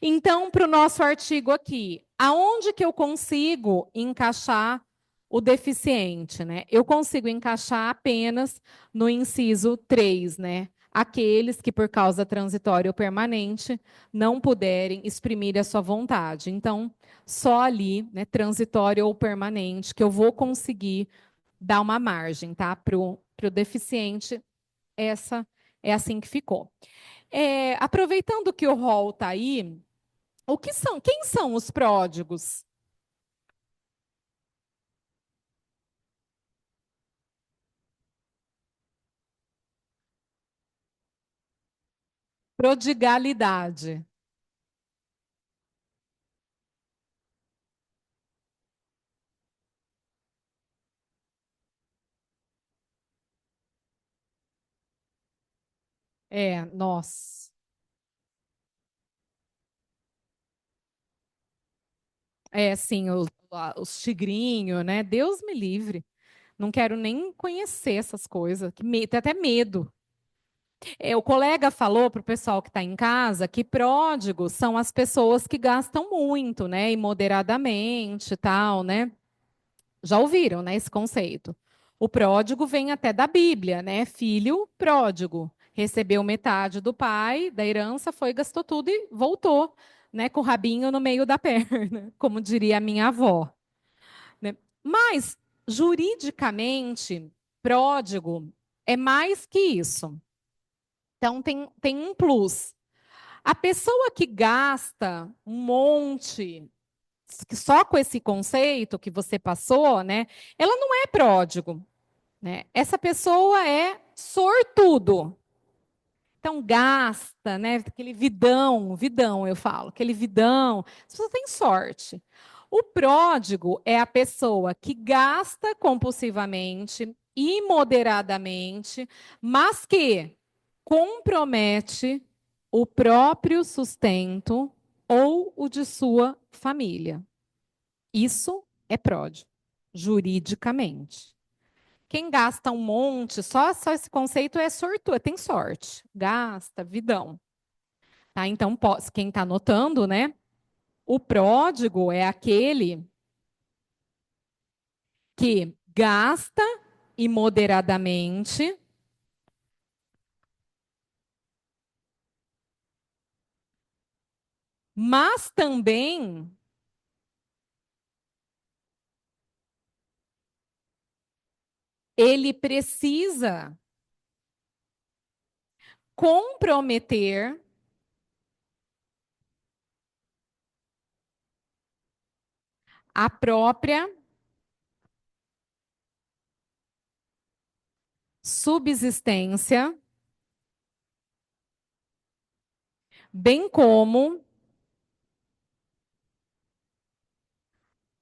Então, para o nosso artigo aqui, aonde que eu consigo encaixar o deficiente, né? Eu consigo encaixar apenas no inciso 3, né? Aqueles que, por causa transitória ou permanente, não puderem exprimir a sua vontade. Então, só ali, né, transitório ou permanente, que eu vou conseguir dar uma margem, tá? Para o deficiente, essa é assim que ficou. Aproveitando que o rol está aí, quem são os pródigos? Prodigalidade. Nós. Sim, os tigrinhos, né? Deus me livre. Não quero nem conhecer essas coisas. Tem até medo. O colega falou para o pessoal que está em casa que pródigos são as pessoas que gastam muito, né? Imoderadamente e tal, né? Já ouviram, né, esse conceito? O pródigo vem até da Bíblia, né? Filho pródigo. Recebeu metade do pai, da herança, foi, gastou tudo e voltou, né? Com o rabinho no meio da perna, como diria a minha avó. Né? Mas, juridicamente, pródigo é mais que isso. Então, tem um plus. A pessoa que gasta um monte, só com esse conceito que você passou, né? Ela não é pródigo, né? Essa pessoa é sortudo. Então gasta, né? Aquele vidão eu falo, aquele vidão. Você tem sorte. O pródigo é a pessoa que gasta compulsivamente, imoderadamente, mas que compromete o próprio sustento ou o de sua família. Isso é pródigo, juridicamente. Quem gasta um monte, só esse conceito é sortudo, tem sorte. Gasta, vidão. Tá? Então, quem está anotando, né? O pródigo é aquele que gasta imoderadamente, mas também ele precisa comprometer a própria subsistência, bem como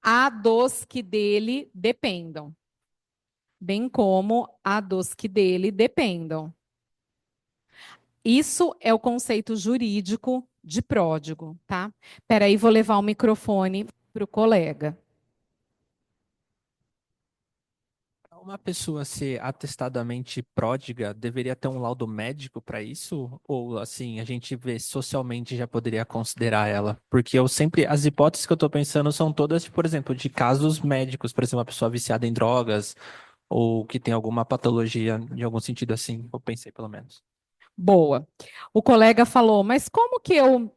a dos que dele dependam. Bem como a dos que dele dependam. Isso é o conceito jurídico de pródigo, tá? Peraí, vou levar o microfone para o colega. Uma pessoa ser atestadamente pródiga deveria ter um laudo médico para isso? Ou assim, a gente vê socialmente já poderia considerar ela? Porque eu sempre, as hipóteses que eu estou pensando são todas, por exemplo, de casos médicos, por exemplo, uma pessoa viciada em drogas ou que tem alguma patologia de algum sentido assim, eu pensei pelo menos. Boa. O colega falou, mas como que eu.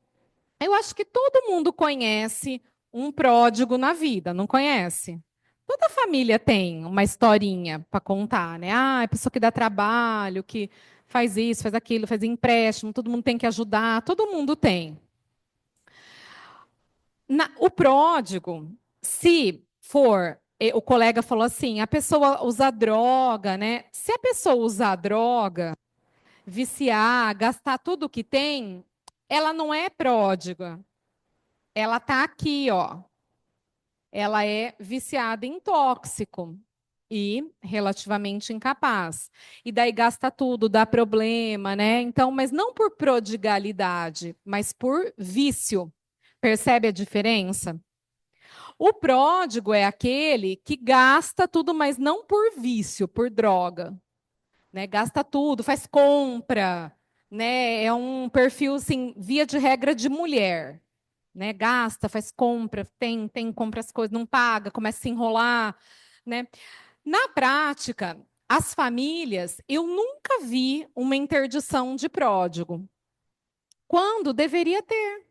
Eu acho que todo mundo conhece um pródigo na vida, não conhece? Toda família tem uma historinha para contar, né? Ah, a pessoa que dá trabalho, que faz isso, faz aquilo, faz empréstimo, todo mundo tem que ajudar, todo mundo tem. O pródigo, se for, o colega falou assim, a pessoa usa droga, né? Se a pessoa usar droga, viciar, gastar tudo que tem, ela não é pródiga. Ela está aqui, ó. Ela é viciada em tóxico e relativamente incapaz. E daí gasta tudo, dá problema, né? Então, mas não por prodigalidade, mas por vício. Percebe a diferença? O pródigo é aquele que gasta tudo, mas não por vício, por droga, né? Gasta tudo, faz compra, né? É um perfil assim, via de regra de mulher, né? Gasta, faz compra, compra as coisas, não paga, começa a se enrolar, né? Na prática, as famílias, eu nunca vi uma interdição de pródigo. Quando deveria ter.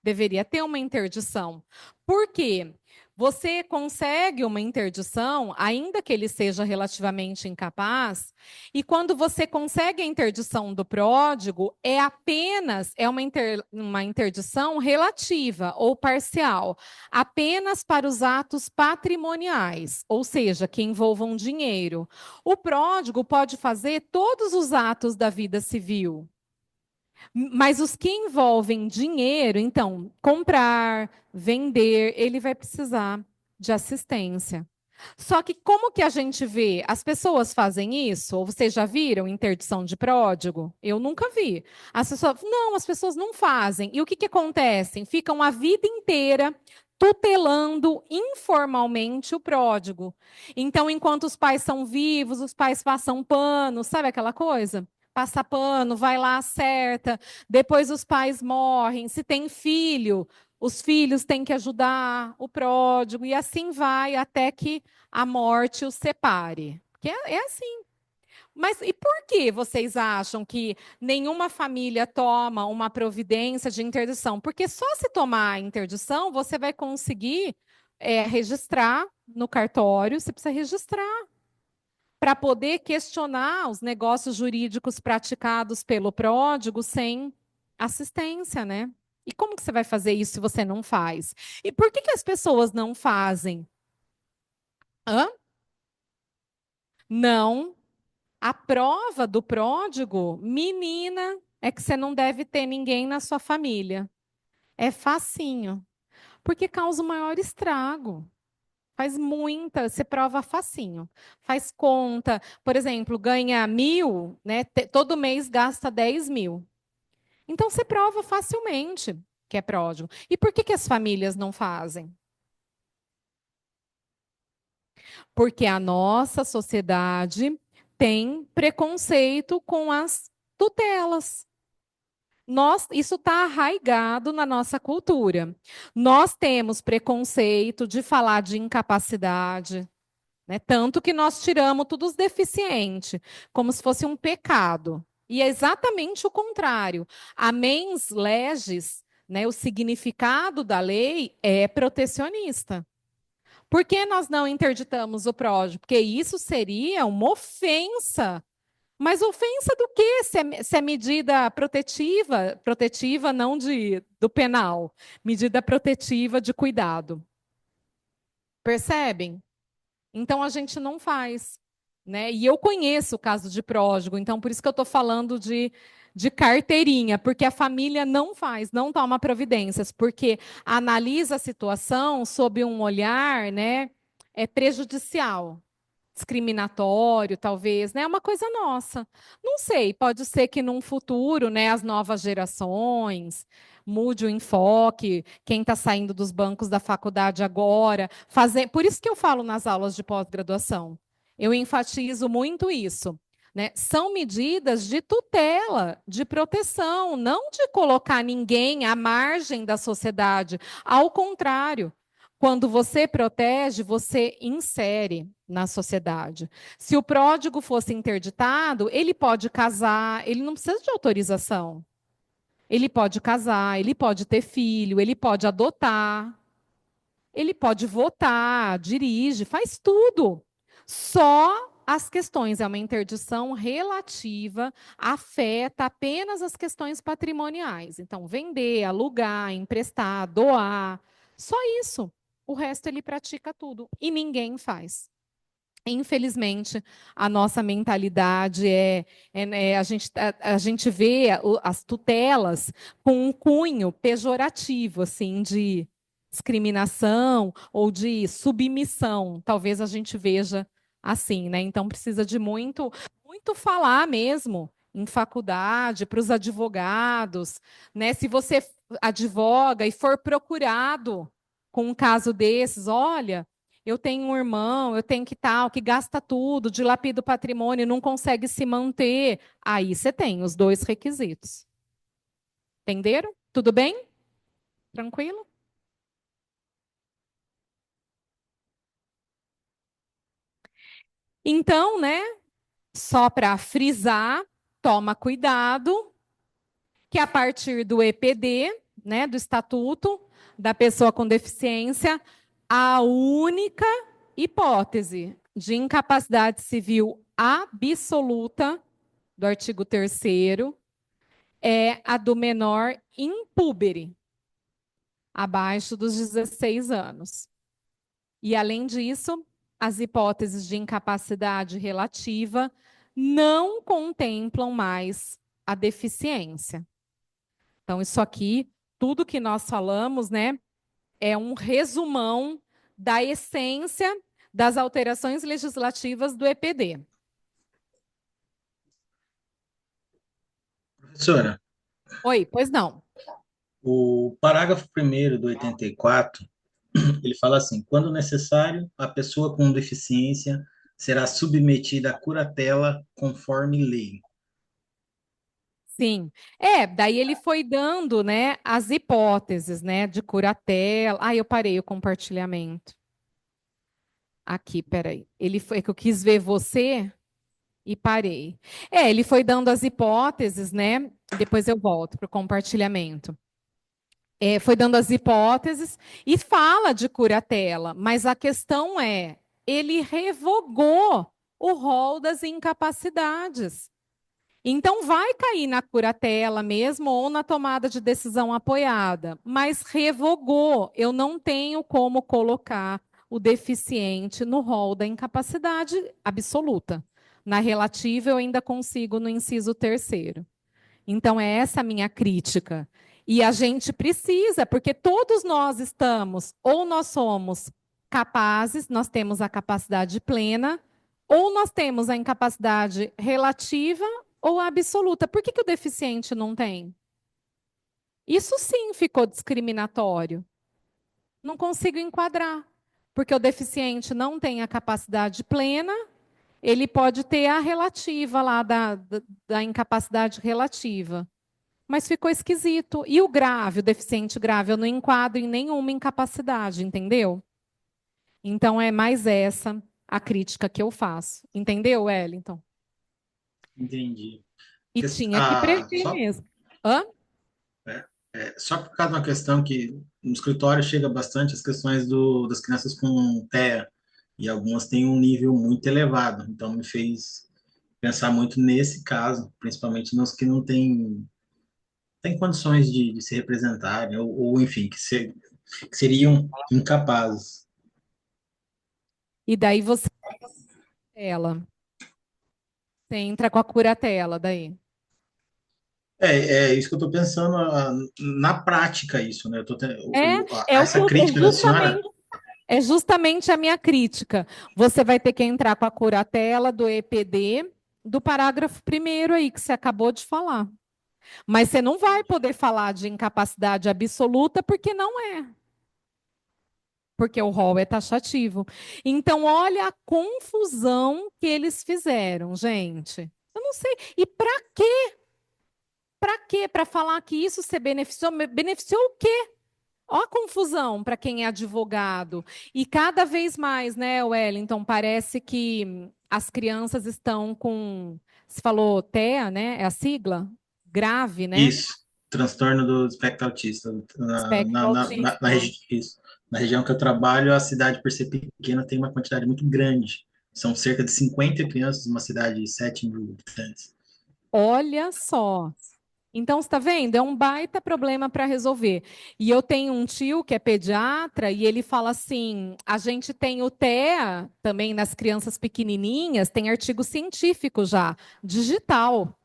Deveria ter uma interdição. Por quê? Você consegue uma interdição, ainda que ele seja relativamente incapaz, e quando você consegue a interdição do pródigo, é apenas uma interdição relativa ou parcial, apenas para os atos patrimoniais, ou seja, que envolvam dinheiro. O pródigo pode fazer todos os atos da vida civil. Mas os que envolvem dinheiro, então, comprar, vender, ele vai precisar de assistência. Só que como que a gente vê? As pessoas fazem isso? Ou vocês já viram interdição de pródigo? Eu nunca vi. As pessoas não fazem. E o que que acontece? Ficam a vida inteira tutelando informalmente o pródigo. Então, enquanto os pais são vivos, os pais passam pano, sabe aquela coisa? Passa pano, vai lá, acerta. Depois os pais morrem. Se tem filho, os filhos têm que ajudar o pródigo, e assim vai até que a morte os separe. Porque é assim. Mas e por que vocês acham que nenhuma família toma uma providência de interdição? Porque só se tomar a interdição, você vai conseguir registrar no cartório, você precisa registrar para poder questionar os negócios jurídicos praticados pelo pródigo sem assistência, né? E como que você vai fazer isso se você não faz? E por que que as pessoas não fazem? Hã? Não. A prova do pródigo, menina, é que você não deve ter ninguém na sua família. É facinho. Porque causa o maior estrago. Faz muita, você prova facinho. Faz conta, por exemplo, ganha 1.000, né? Todo mês gasta 10.000. Então você prova facilmente que é pródigo. E por que as famílias não fazem? Porque a nossa sociedade tem preconceito com as tutelas. Isso está arraigado na nossa cultura. Nós temos preconceito de falar de incapacidade, né? Tanto que nós tiramos todos os deficientes, como se fosse um pecado. E é exatamente o contrário. A mens legis, né, o significado da lei é protecionista. Por que nós não interditamos o pródigo? Porque isso seria uma ofensa. Mas ofensa do quê? Se é medida protetiva, protetiva não do penal, medida protetiva de cuidado. Percebem? Então a gente não faz, né? E eu conheço o caso de pródigo, então por isso que eu estou falando de carteirinha, porque a família não faz, não toma providências, porque analisa a situação sob um olhar, né, prejudicial, discriminatório, talvez, né? É uma coisa nossa. Não sei, pode ser que num futuro, né, as novas gerações mude o enfoque, quem está saindo dos bancos da faculdade agora, fazer. Por isso que eu falo nas aulas de pós-graduação. Eu enfatizo muito isso. Né? São medidas de tutela, de proteção, não de colocar ninguém à margem da sociedade. Ao contrário, quando você protege, você insere na sociedade. Se o pródigo fosse interditado, ele pode casar, ele não precisa de autorização. Ele pode casar, ele pode ter filho, ele pode adotar, ele pode votar, dirige, faz tudo. Só as questões, é uma interdição relativa, afeta apenas as questões patrimoniais. Então, vender, alugar, emprestar, doar, só isso. O resto ele pratica tudo e ninguém faz. Infelizmente, a nossa mentalidade a gente vê as tutelas com um cunho pejorativo, assim, de discriminação ou de submissão. Talvez a gente veja assim, né? Então precisa de muito, muito falar mesmo em faculdade para os advogados, né? Se você advoga e for procurado com um caso desses, olha, eu tenho um irmão, eu tenho que tal, que gasta tudo, dilapida o patrimônio, não consegue se manter. Aí você tem os dois requisitos. Entenderam? Tudo bem? Tranquilo? Então, né, só para frisar, toma cuidado, que a partir do EPD, né, do Estatuto da Pessoa com Deficiência, a única hipótese de incapacidade civil absoluta do artigo 3º é a do menor impúbere, abaixo dos 16 anos. E, além disso, as hipóteses de incapacidade relativa não contemplam mais a deficiência. Então, isso aqui, tudo que nós falamos, né, é um resumão da essência das alterações legislativas do EPD. Professora, Oi, pois não. o parágrafo 1º do 84, ele fala assim: quando necessário, a pessoa com deficiência será submetida à curatela conforme lei. Sim. Daí ele foi dando, né, as hipóteses, né, de curatela. Eu parei o compartilhamento. Aqui, peraí. Ele foi que eu quis ver você e parei. Ele foi dando as hipóteses, né? Depois eu volto para o compartilhamento. Foi dando as hipóteses e fala de curatela, mas a questão é, ele revogou o rol das incapacidades. Então, vai cair na curatela mesmo ou na tomada de decisão apoiada, mas revogou. Eu não tenho como colocar o deficiente no rol da incapacidade absoluta. Na relativa, eu ainda consigo no inciso 3º. Então, é essa a minha crítica. E a gente precisa, porque todos nós estamos, ou nós somos capazes, nós temos a capacidade plena, ou nós temos a incapacidade relativa ou absoluta. Por que que o deficiente não tem? Isso sim ficou discriminatório. Não consigo enquadrar, porque o deficiente não tem a capacidade plena, ele pode ter a relativa lá da incapacidade relativa. Mas ficou esquisito. E o grave, o deficiente grave, eu não enquadro em nenhuma incapacidade, entendeu? Então é mais essa a crítica que eu faço. Entendeu, Wellington? Entendi. E tinha que prever mesmo. Hã? Só por causa de uma questão que no escritório chega bastante as questões das crianças com TEA, e algumas têm um nível muito elevado, então me fez pensar muito nesse caso, principalmente nos que não têm condições de se representarem, ou enfim, que seriam incapazes. E daí ela. Você entra com a curatela daí. É isso que eu estou pensando na prática, isso, né? É Essa crítica da senhora. É justamente a minha crítica. Você vai ter que entrar com a curatela do EPD do parágrafo 1º aí, que você acabou de falar. Mas você não vai poder falar de incapacidade absoluta, porque não é. Porque o rol é taxativo. Então, olha a confusão que eles fizeram, gente. Eu não sei. E para quê? Para quê? Para falar que isso se beneficiou? Beneficiou o quê? Ó a confusão para quem é advogado. E cada vez mais, né, Wellington, parece que as crianças estão com. Você falou TEA, né? É a sigla? Grave, né? Isso, transtorno do espectro autista. Espectro autista. Isso. Na região que eu trabalho, a cidade, por ser pequena, tem uma quantidade muito grande. São cerca de 50 crianças numa cidade de 7 mil habitantes. Olha só. Então, você está vendo? É um baita problema para resolver. E eu tenho um tio que é pediatra e ele fala assim: a gente tem o TEA também nas crianças pequenininhas, tem artigo científico já, digital.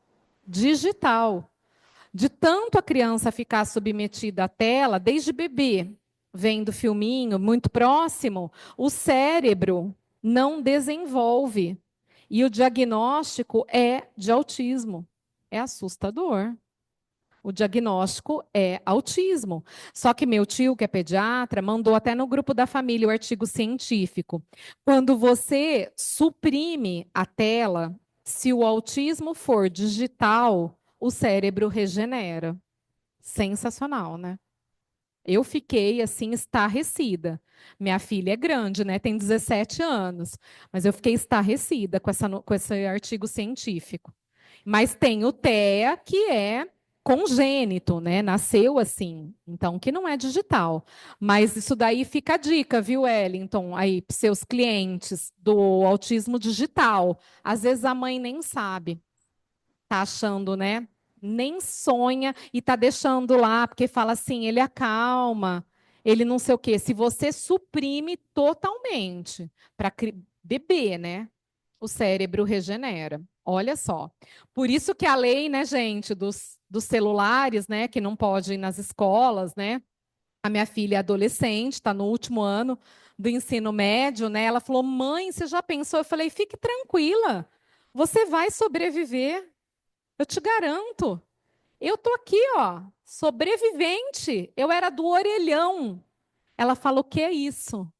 Digital. De tanto a criança ficar submetida à tela, desde bebê, vendo filminho muito próximo, o cérebro não desenvolve. E o diagnóstico é de autismo. É assustador. O diagnóstico é autismo. Só que meu tio, que é pediatra, mandou até no grupo da família o artigo científico. Quando você suprime a tela, se o autismo for digital, o cérebro regenera. Sensacional, né? Eu fiquei assim estarrecida. Minha filha é grande, né? Tem 17 anos, mas eu fiquei estarrecida com esse artigo científico. Mas tem o TEA, que é congênito, né? Nasceu assim, então que não é digital. Mas isso daí fica a dica, viu, Wellington, aí para seus clientes do autismo digital. Às vezes a mãe nem sabe, tá achando, né? Nem sonha e tá deixando lá, porque fala assim, ele acalma, ele não sei o quê. Se você suprime totalmente para bebê, né? O cérebro regenera. Olha só. Por isso que a lei, né, gente, dos celulares, né, que não pode ir nas escolas, né? A minha filha é adolescente, está no último ano do ensino médio, né? Ela falou: "Mãe, você já pensou?" Eu falei: "Fique tranquila. Você vai sobreviver. Eu te garanto. Eu tô aqui, ó, sobrevivente. Eu era do orelhão." Ela falou: "O que é isso?"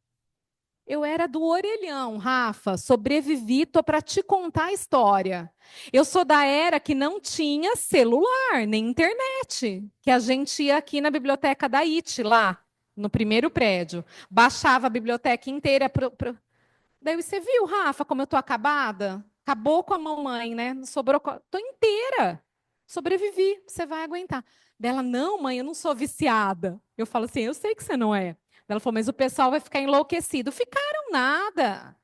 Eu era do orelhão, Rafa, sobrevivi, tô para te contar a história. Eu sou da era que não tinha celular, nem internet, que a gente ia aqui na biblioteca da IT, lá, no primeiro prédio. Baixava a biblioteca inteira. Daí você viu, Rafa, como eu tô acabada? Acabou com a mamãe, né? Não sobrou. Tô inteira. Sobrevivi, você vai aguentar. Dela, não, mãe, eu não sou viciada. Eu falo assim, eu sei que você não é. Ela falou, mas o pessoal vai ficar enlouquecido. Ficaram nada.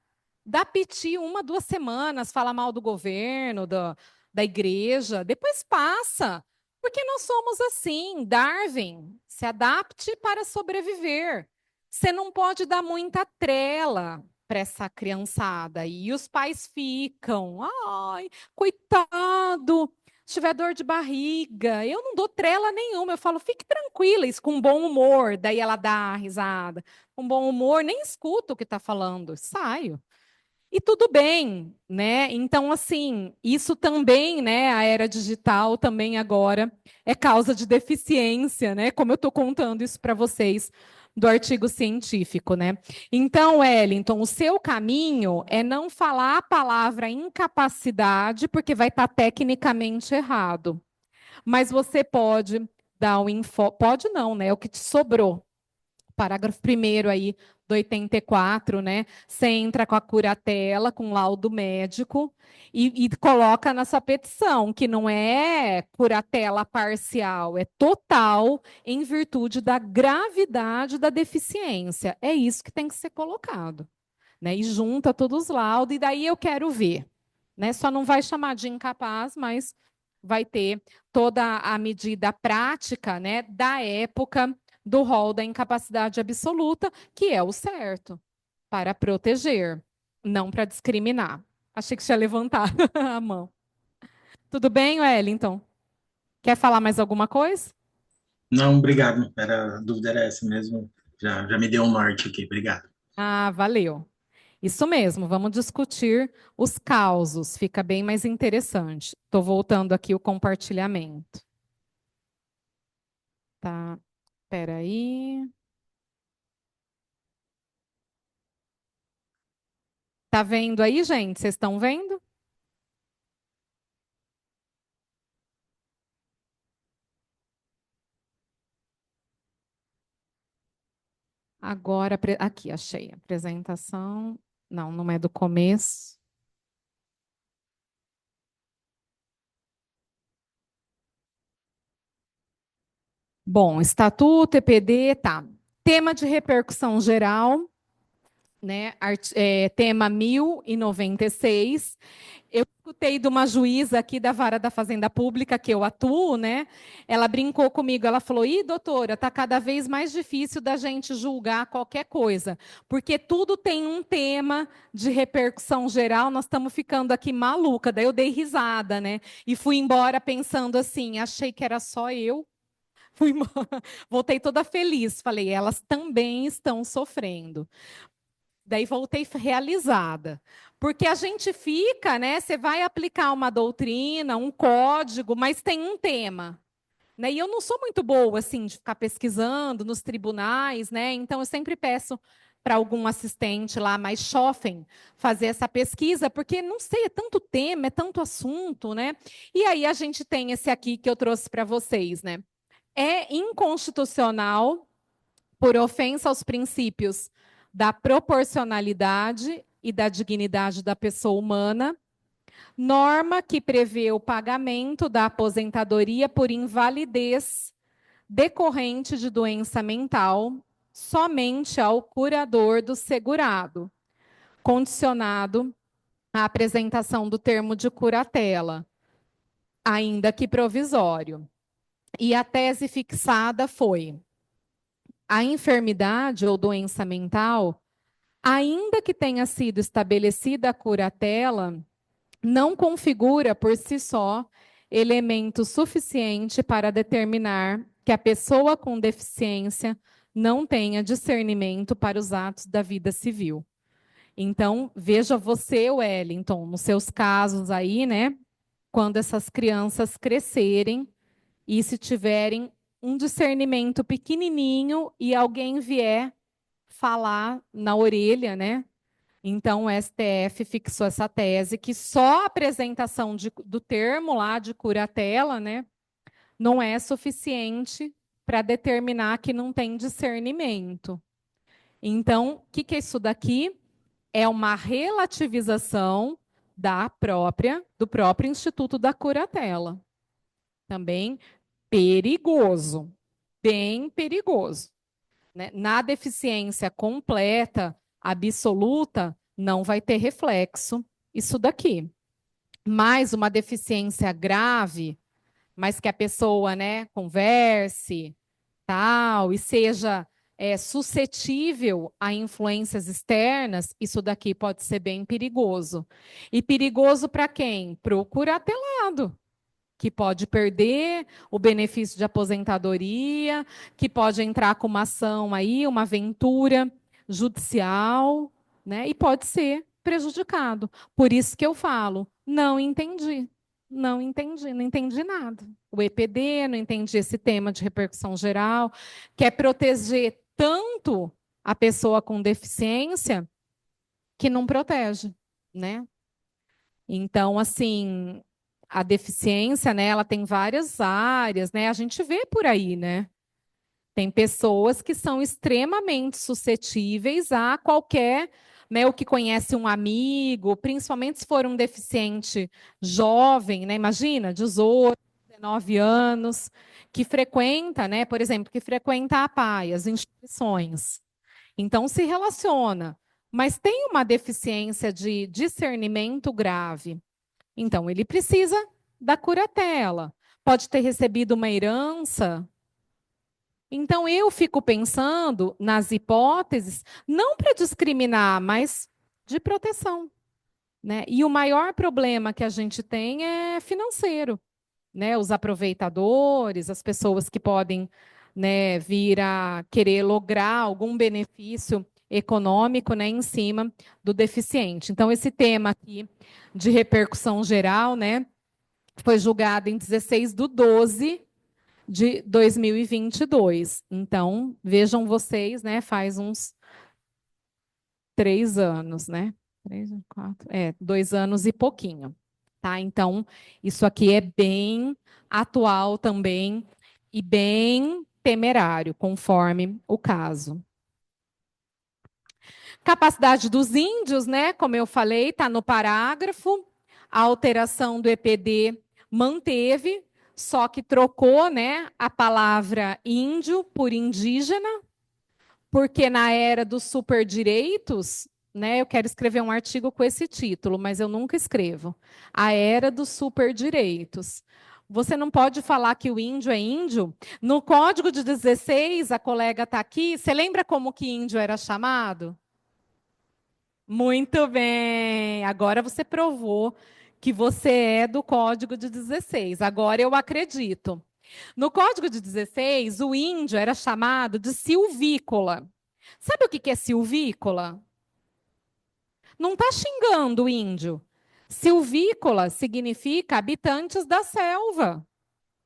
Dá piti 1, 2 semanas, fala mal do governo, da igreja, depois passa. Porque nós somos assim, Darwin, se adapte para sobreviver. Você não pode dar muita trela para essa criançada. E os pais ficam, ai, coitado, se tiver dor de barriga, eu não dou trela nenhuma. Eu falo, fique tranquila, isso com bom humor. Daí ela dá a risada. Com bom humor, nem escuto o que está falando, saio. E tudo bem, né? Então, assim, isso também, né? A era digital também agora é causa de deficiência, né? Como eu estou contando isso para vocês do artigo científico, né? Então, Wellington, o seu caminho é não falar a palavra incapacidade, porque vai estar tecnicamente errado. Mas você pode dar um info... Pode não, né? É o que te sobrou. Parágrafo 1º aí do 84, né? Você entra com a curatela, com laudo médico e coloca na sua petição que não é curatela parcial, é total em virtude da gravidade da deficiência. É isso que tem que ser colocado, né? E junta todos os laudos e daí eu quero ver, né? Só não vai chamar de incapaz, mas vai ter toda a medida prática, né, da época do rol da incapacidade absoluta, que é o certo, para proteger, não para discriminar. Achei que tinha levantado a mão. Tudo bem, Wellington? Quer falar mais alguma coisa? Não, obrigado. A dúvida era essa mesmo. Já me deu um norte aqui. Obrigado. Ah, valeu. Isso mesmo, vamos discutir os causos, fica bem mais interessante. Estou voltando aqui o compartilhamento. Tá, espera aí. Tá vendo aí, gente? Vocês estão vendo? Agora, aqui, achei. Apresentação. Não, não é do começo. Bom, estatuto, EPD, tá. Tema de repercussão geral, né? Tema 1096. Eu escutei de uma juíza aqui da Vara da Fazenda Pública, que eu atuo, né? Ela brincou comigo, ela falou: ih, doutora, tá cada vez mais difícil da gente julgar qualquer coisa, porque tudo tem um tema de repercussão geral, nós estamos ficando aqui maluca. Daí eu dei risada, né? E fui embora pensando assim, achei que era só eu. Fui embora. Voltei toda feliz, falei, elas também estão sofrendo. Daí voltei realizada. Porque a gente fica, né? Você vai aplicar uma doutrina, um código, mas tem um tema. Né? E eu não sou muito boa assim de ficar pesquisando nos tribunais, né? Então eu sempre peço para algum assistente lá mais chofem fazer essa pesquisa, porque não sei, é tanto tema, é tanto assunto, né? E aí a gente tem esse aqui que eu trouxe para vocês, né? É inconstitucional por ofensa aos princípios da proporcionalidade e da dignidade da pessoa humana, norma que prevê o pagamento da aposentadoria por invalidez decorrente de doença mental somente ao curador do segurado, condicionado à apresentação do termo de curatela, ainda que provisório. E a tese fixada foi: a enfermidade ou doença mental, ainda que tenha sido estabelecida a curatela, não configura por si só elemento suficiente para determinar que a pessoa com deficiência não tenha discernimento para os atos da vida civil. Então, veja você, Wellington, nos seus casos aí, né? Quando essas crianças crescerem e se tiverem um discernimento pequenininho e alguém vier falar na orelha, né? Então, o STF fixou essa tese que só a apresentação do termo lá de curatela, né, não é suficiente para determinar que não tem discernimento. Então, o que é isso daqui? É uma relativização do próprio Instituto da Curatela. Também perigoso, bem perigoso. Né? Na deficiência completa, absoluta, não vai ter reflexo isso daqui. Mas uma deficiência grave, mas que a pessoa, né, converse, tal, e seja suscetível a influências externas, isso daqui pode ser bem perigoso. E perigoso para quem? Para o curatelado. que pode perder o benefício de aposentadoria, que pode entrar com uma ação aí, uma aventura judicial, né? E pode ser prejudicado. Por isso que eu falo, não entendi. Não entendi, não entendi nada. O EPD, não entendi esse tema de repercussão geral, quer proteger tanto a pessoa com deficiência que não protege, né? Então, assim, a deficiência, né, ela tem várias áreas, né? A gente vê por aí, né? Tem pessoas que são extremamente suscetíveis a qualquer, né, o que conhece um amigo, principalmente se for um deficiente jovem, né? Imagina, 18, 19 anos, que frequenta, né, por exemplo, que frequenta a APAE, as instituições. Então se relaciona, mas tem uma deficiência de discernimento grave. Então ele precisa da curatela. Pode ter recebido uma herança. Então, eu fico pensando nas hipóteses, não para discriminar, mas de proteção, né? E o maior problema que a gente tem é financeiro, né? Os aproveitadores, as pessoas que podem, né, vir a querer lograr algum benefício econômico, né, em cima do deficiente. Então, esse tema aqui de repercussão geral, né, foi julgado em 16/12 de 2022. Então, vejam vocês, né? Faz uns 3 anos, né? 3, 4, 2 anos e pouquinho, tá? Então, isso aqui é bem atual também e bem temerário, conforme o caso. Capacidade dos índios, né? Como eu falei, está no parágrafo. A alteração do EPD manteve, só que trocou, né, a palavra índio por indígena, porque na era dos superdireitos, né, eu quero escrever um artigo com esse título, mas eu nunca escrevo. A era dos superdireitos. Você não pode falar que o índio é índio. No Código de 16, a colega está aqui, você lembra como que índio era chamado? Muito bem. Agora você provou que você é do Código de 16. Agora eu acredito. No Código de 16, o índio era chamado de silvícola. Sabe o que é silvícola? Não está xingando o índio. Silvícola significa habitantes da selva.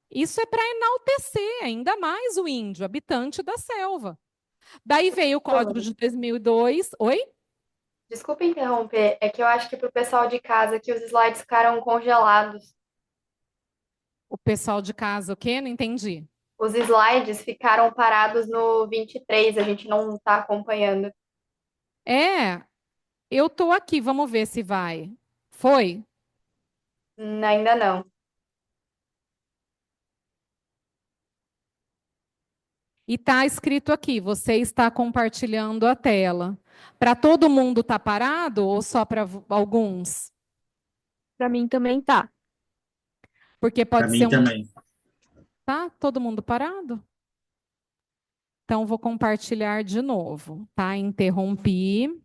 Isso é para enaltecer ainda mais o índio, habitante da selva. Daí veio o Código de 2002. Oi? Desculpa interromper, é que eu acho que para o pessoal de casa que os slides ficaram congelados. O pessoal de casa, o quê? Não entendi. Os slides ficaram parados no 23, a gente não está acompanhando. É, eu estou aqui, vamos ver se vai. Foi? Ainda não. E está escrito aqui, você está compartilhando a tela. Para todo mundo está parado ou só para alguns? Para mim também tá. Porque Para pode ser mim também. Tá todo mundo parado? Então, vou compartilhar de novo, tá? Interrompi.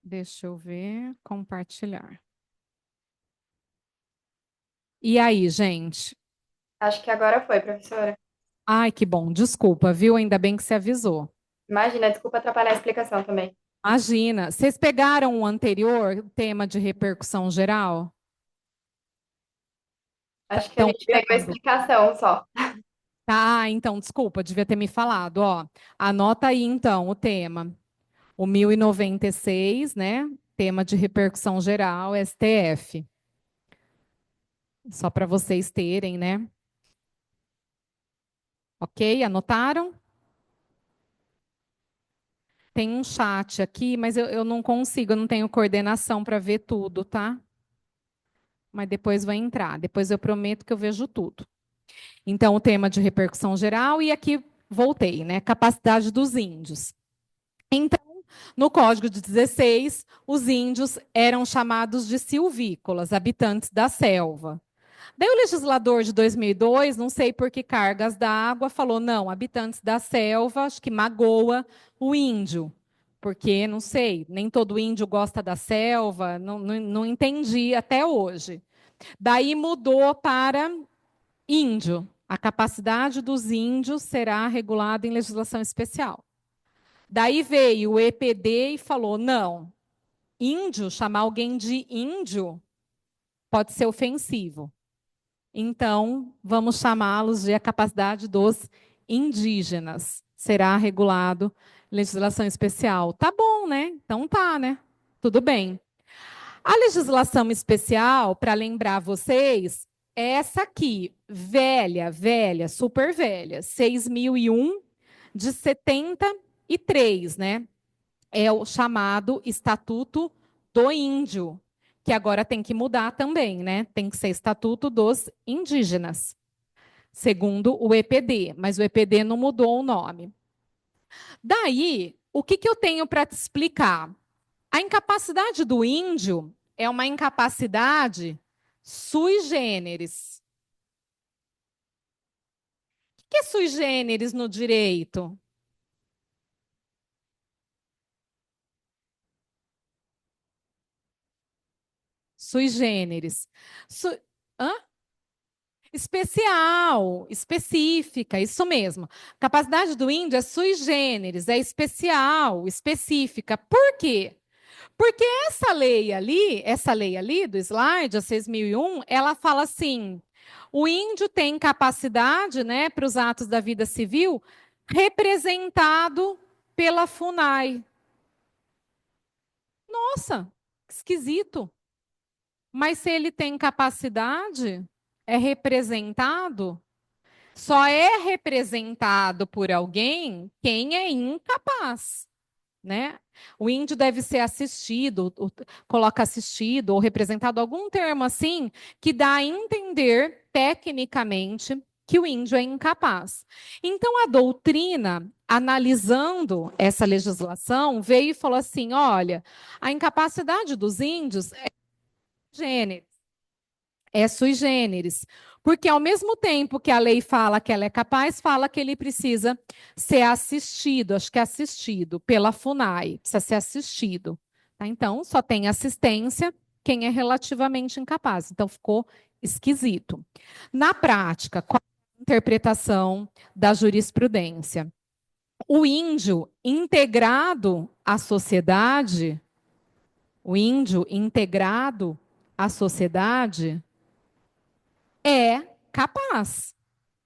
Deixa eu ver, compartilhar. E aí, gente? Acho que agora foi, professora. Ai, que bom, desculpa, viu? Ainda bem que você avisou. Imagina, desculpa atrapalhar a explicação também. Imagina, vocês pegaram o anterior, tema de repercussão geral? Acho que a Então, gente pegou a explicação só. tá, então, desculpa, devia ter me falado, ó. Anota aí, então, o tema. O 1096, né? Tema de repercussão geral, STF. Só para vocês terem, né? Ok? Anotaram? Tem um chat aqui, mas eu não consigo, eu não tenho coordenação para ver tudo, tá? Mas depois vai entrar. Depois eu prometo que eu vejo tudo. Então, o tema de repercussão geral, e aqui voltei, né? Capacidade dos índios. Então, no Código de 16, os índios eram chamados de silvícolas, habitantes da selva. Daí o legislador de 2002, não sei por que cargas d'água, falou: não, habitantes da selva, acho que magoa o índio. Porque, não sei, nem todo índio gosta da selva, não entendi até hoje. Daí mudou para índio. A capacidade dos índios será regulada em legislação especial. Daí veio o EPD e falou: não, índio, chamar alguém de índio pode ser ofensivo. Então, vamos chamá-los de a capacidade dos indígenas. Será regulado legislação especial. Tá bom, né? Então tá, né? Tudo bem. A legislação especial, para lembrar vocês, é essa aqui, velha, velha, super velha, 6.001 de 73, né? É o chamado Estatuto do Índio, que agora tem que mudar também, né? Tem que ser Estatuto dos Indígenas, segundo o EPD, mas o EPD não mudou o nome. Daí, o que eu tenho para te explicar? A incapacidade do índio é uma incapacidade sui generis. O que é sui generis no direito? Sui generis. Hã? Especial, específica, isso mesmo. Capacidade do índio é sui generis, é especial, específica. Por quê? Porque essa lei ali do slide, a 6.001, ela fala assim: o índio tem capacidade, né, para os atos da vida civil, representado pela FUNAI. Nossa, que esquisito. Mas se ele tem capacidade, é representado, só é representado por alguém quem é incapaz, né? O índio deve ser assistido, coloca assistido ou representado, algum termo assim, que dá a entender tecnicamente que o índio é incapaz. Então, a doutrina, analisando essa legislação, veio e falou assim: olha, a incapacidade dos índios gênero. É sui generis. Porque, ao mesmo tempo que a lei fala que ela é capaz, fala que ele precisa ser assistido, acho que é assistido pela FUNAI, precisa ser assistido. Tá? Então, só tem assistência quem é relativamente incapaz. Então, ficou esquisito. Na prática, qual é a interpretação da jurisprudência? O índio integrado à sociedade, o índio integrado à sociedade, é capaz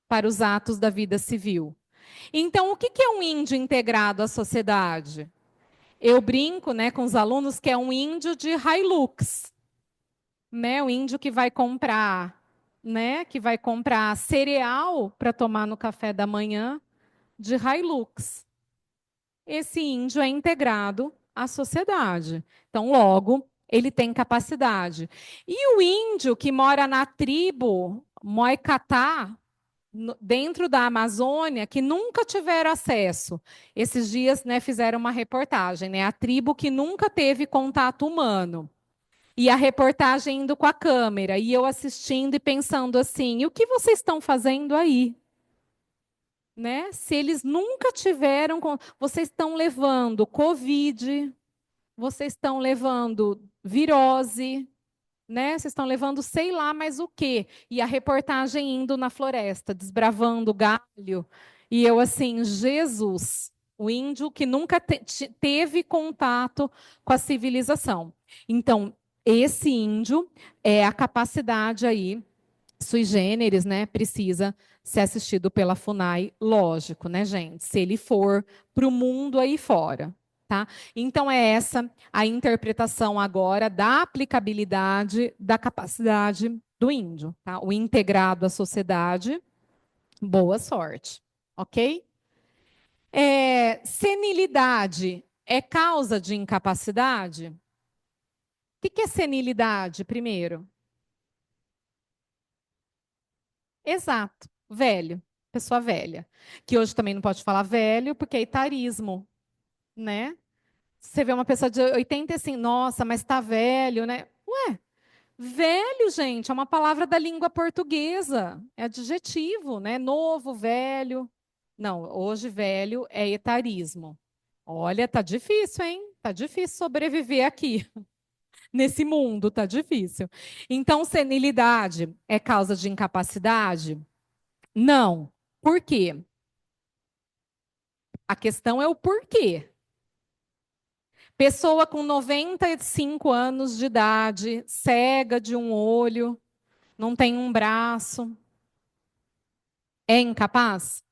para os atos da vida civil. Então, o que é um índio integrado à sociedade? Eu brinco, né, com os alunos que é um índio de Hilux, né, o índio que vai comprar, né, que vai comprar cereal para tomar no café da manhã de Hilux. Esse índio é integrado à sociedade. Então, logo, ele tem capacidade. E o índio que mora na tribo Moicatá, dentro da Amazônia, que nunca tiveram acesso. Esses dias, né, fizeram uma reportagem, né, a tribo que nunca teve contato humano. E a reportagem indo com a câmera, e eu assistindo e pensando assim: e o que vocês estão fazendo aí? Né? Se eles nunca tiveram, vocês estão levando Covid, vocês estão levando virose, né? Vocês estão levando sei lá mais o quê. E a reportagem indo na floresta, desbravando galho. E eu assim, Jesus, o índio que nunca teve contato com a civilização. Então, esse índio é a capacidade aí, sui generis, né? Precisa ser assistido pela FUNAI, lógico, né, gente? Se ele for para o mundo aí fora. Tá? Então, é essa a interpretação agora da aplicabilidade da capacidade do índio. Tá? O integrado à sociedade, boa sorte. Ok? Senilidade é causa de incapacidade? O que é senilidade, primeiro? Exato, velho, pessoa velha. Que hoje também não pode falar velho, porque é etarismo, né? Você vê uma pessoa de 85, nossa, mas está velho, né? Ué, Velho, gente, é uma palavra da língua portuguesa. É adjetivo, né? Novo, velho. Não, hoje velho é etarismo. Olha, tá difícil, hein? Tá difícil sobreviver aqui. Nesse mundo, tá difícil. Então, senilidade é causa de incapacidade? Não. Por quê? A questão é o porquê. Pessoa com 95 anos de idade, cega de um olho, não tem um braço, é incapaz?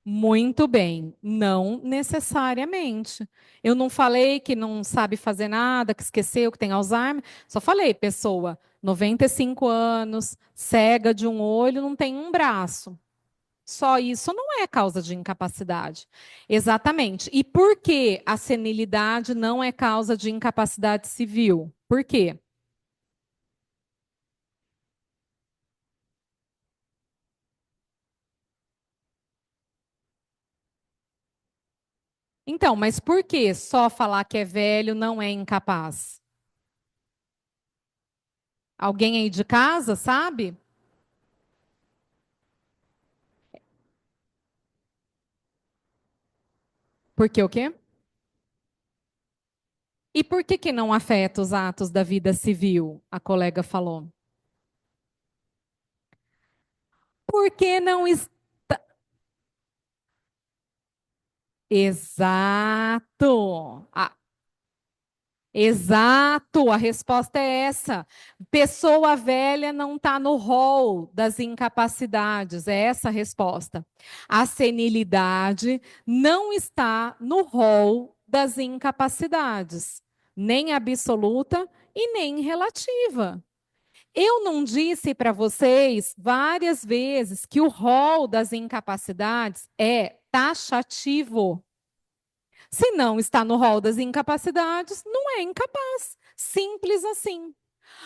Muito bem, não necessariamente. Eu não falei que não sabe fazer nada, que esqueceu, que tem Alzheimer. Só falei, pessoa, 95 anos, cega de um olho, não tem um braço. Só isso não é causa de incapacidade. Exatamente. E por que a senilidade não é causa de incapacidade civil? Por quê? Então, mas por que só falar que é velho não é incapaz? Alguém aí de casa sabe? Por que o quê? E por que que não afeta os atos da vida civil? A colega falou. Porque não está. Exato. Exato, a resposta é essa. Pessoa velha não está no rol das incapacidades, é essa a resposta. A senilidade não está no rol das incapacidades, nem absoluta e nem relativa. Eu não disse para vocês várias vezes que o rol das incapacidades é taxativo. Se não está no rol das incapacidades, não é incapaz. Simples assim.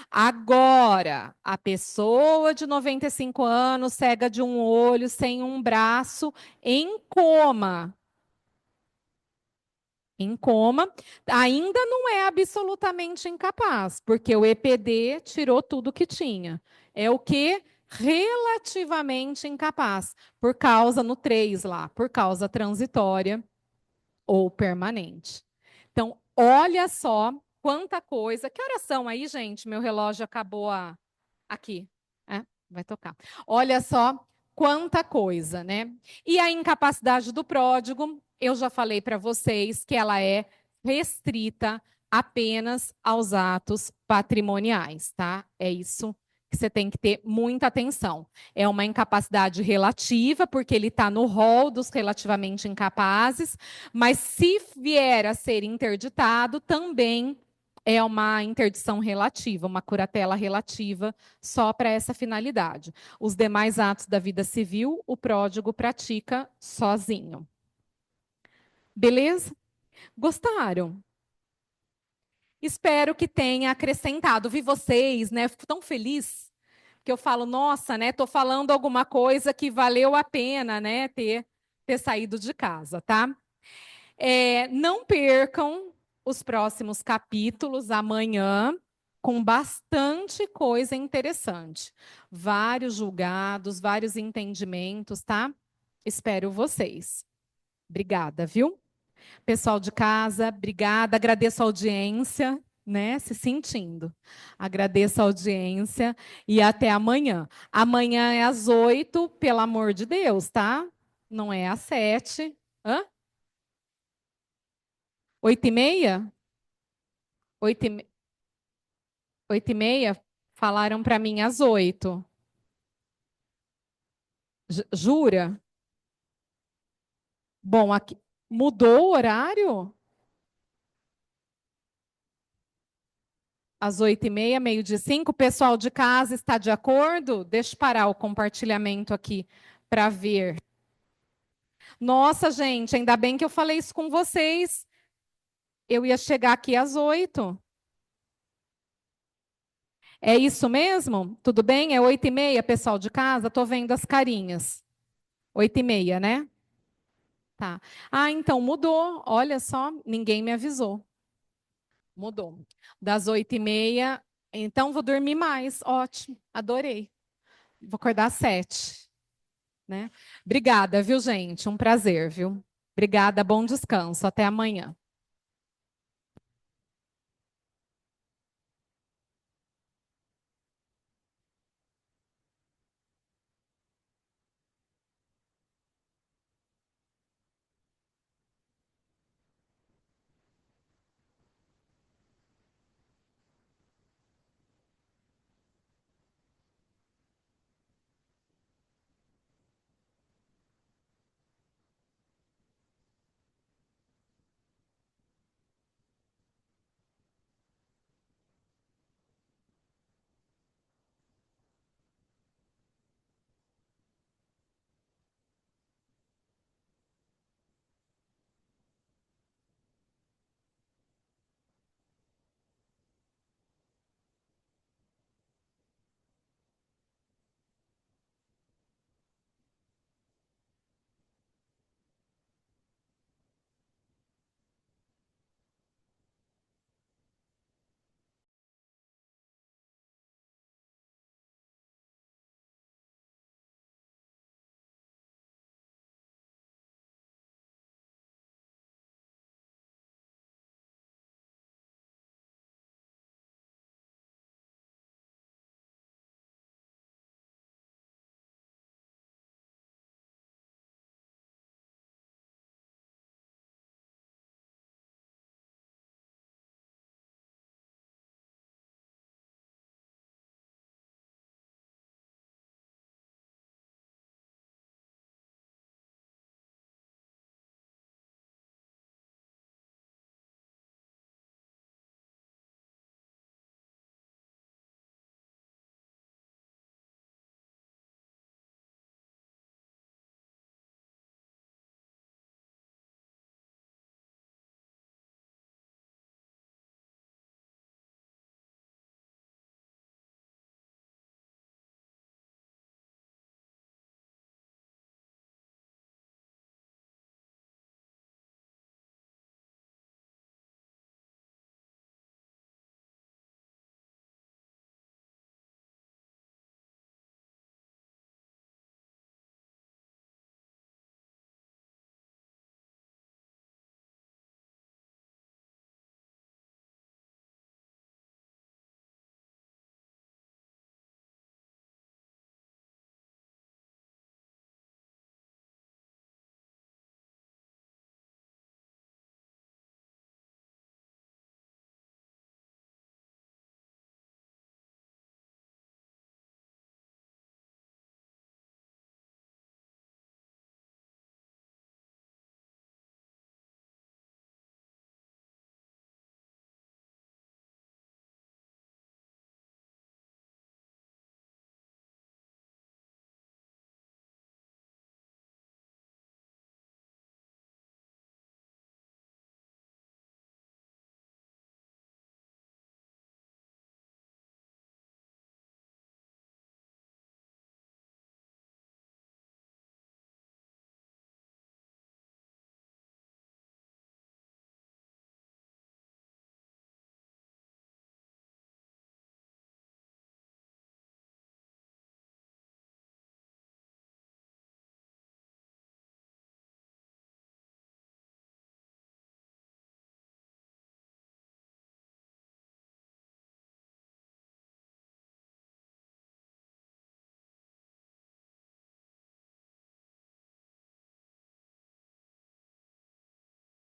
Agora, a pessoa de 95 anos, cega de um olho, sem um braço, em coma. Em coma, ainda não é absolutamente incapaz, porque o EPD tirou tudo que tinha. É o que? Relativamente incapaz, por causa, no 3 lá, por causa transitória ou permanente. Então, olha só quanta coisa. Que horas são aí, gente? Meu relógio acabou aqui. É, vai tocar. Olha só quanta coisa, né? E a incapacidade do pródigo, eu já falei para vocês que ela é restrita apenas aos atos patrimoniais, tá? É isso que você tem que ter muita atenção. É uma incapacidade relativa, porque ele está no rol dos relativamente incapazes, mas se vier a ser interditado, também é uma interdição relativa, uma curatela relativa só para essa finalidade. Os demais atos da vida civil, o pródigo pratica sozinho. Beleza? Gostaram? Espero que tenha acrescentado. Vi vocês, né? Fico tão feliz que eu falo, nossa, né? Estou falando alguma coisa que valeu a pena, né? Ter saído de casa, tá? Não percam os próximos capítulos amanhã, com bastante coisa interessante. Vários julgados, vários entendimentos, tá? Espero vocês. Obrigada, viu? Pessoal de casa, obrigada. Agradeço a audiência, né? Se sentindo. Agradeço a audiência e até amanhã. Amanhã é às 8, pelo amor de Deus, tá? Não é às 7. Hã? 8h30? 8h30? Falaram para mim às 8. Jura? Bom, aqui mudou o horário? Às 8h30, meio-dia 5. O pessoal de casa está de acordo? Deixa eu parar o compartilhamento aqui para ver. Nossa, gente, ainda bem que eu falei isso com vocês. Eu ia chegar aqui às 8. É isso mesmo? Tudo bem? É 8h30, pessoal de casa? Estou vendo as carinhas. 8h30, né? Tá. Ah, então mudou. Olha só, ninguém me avisou. Mudou. Das 8h30, então vou dormir mais. Ótimo, adorei. Vou acordar às 7, né? Obrigada, viu, gente? Um prazer, viu? Obrigada, bom descanso. Até amanhã.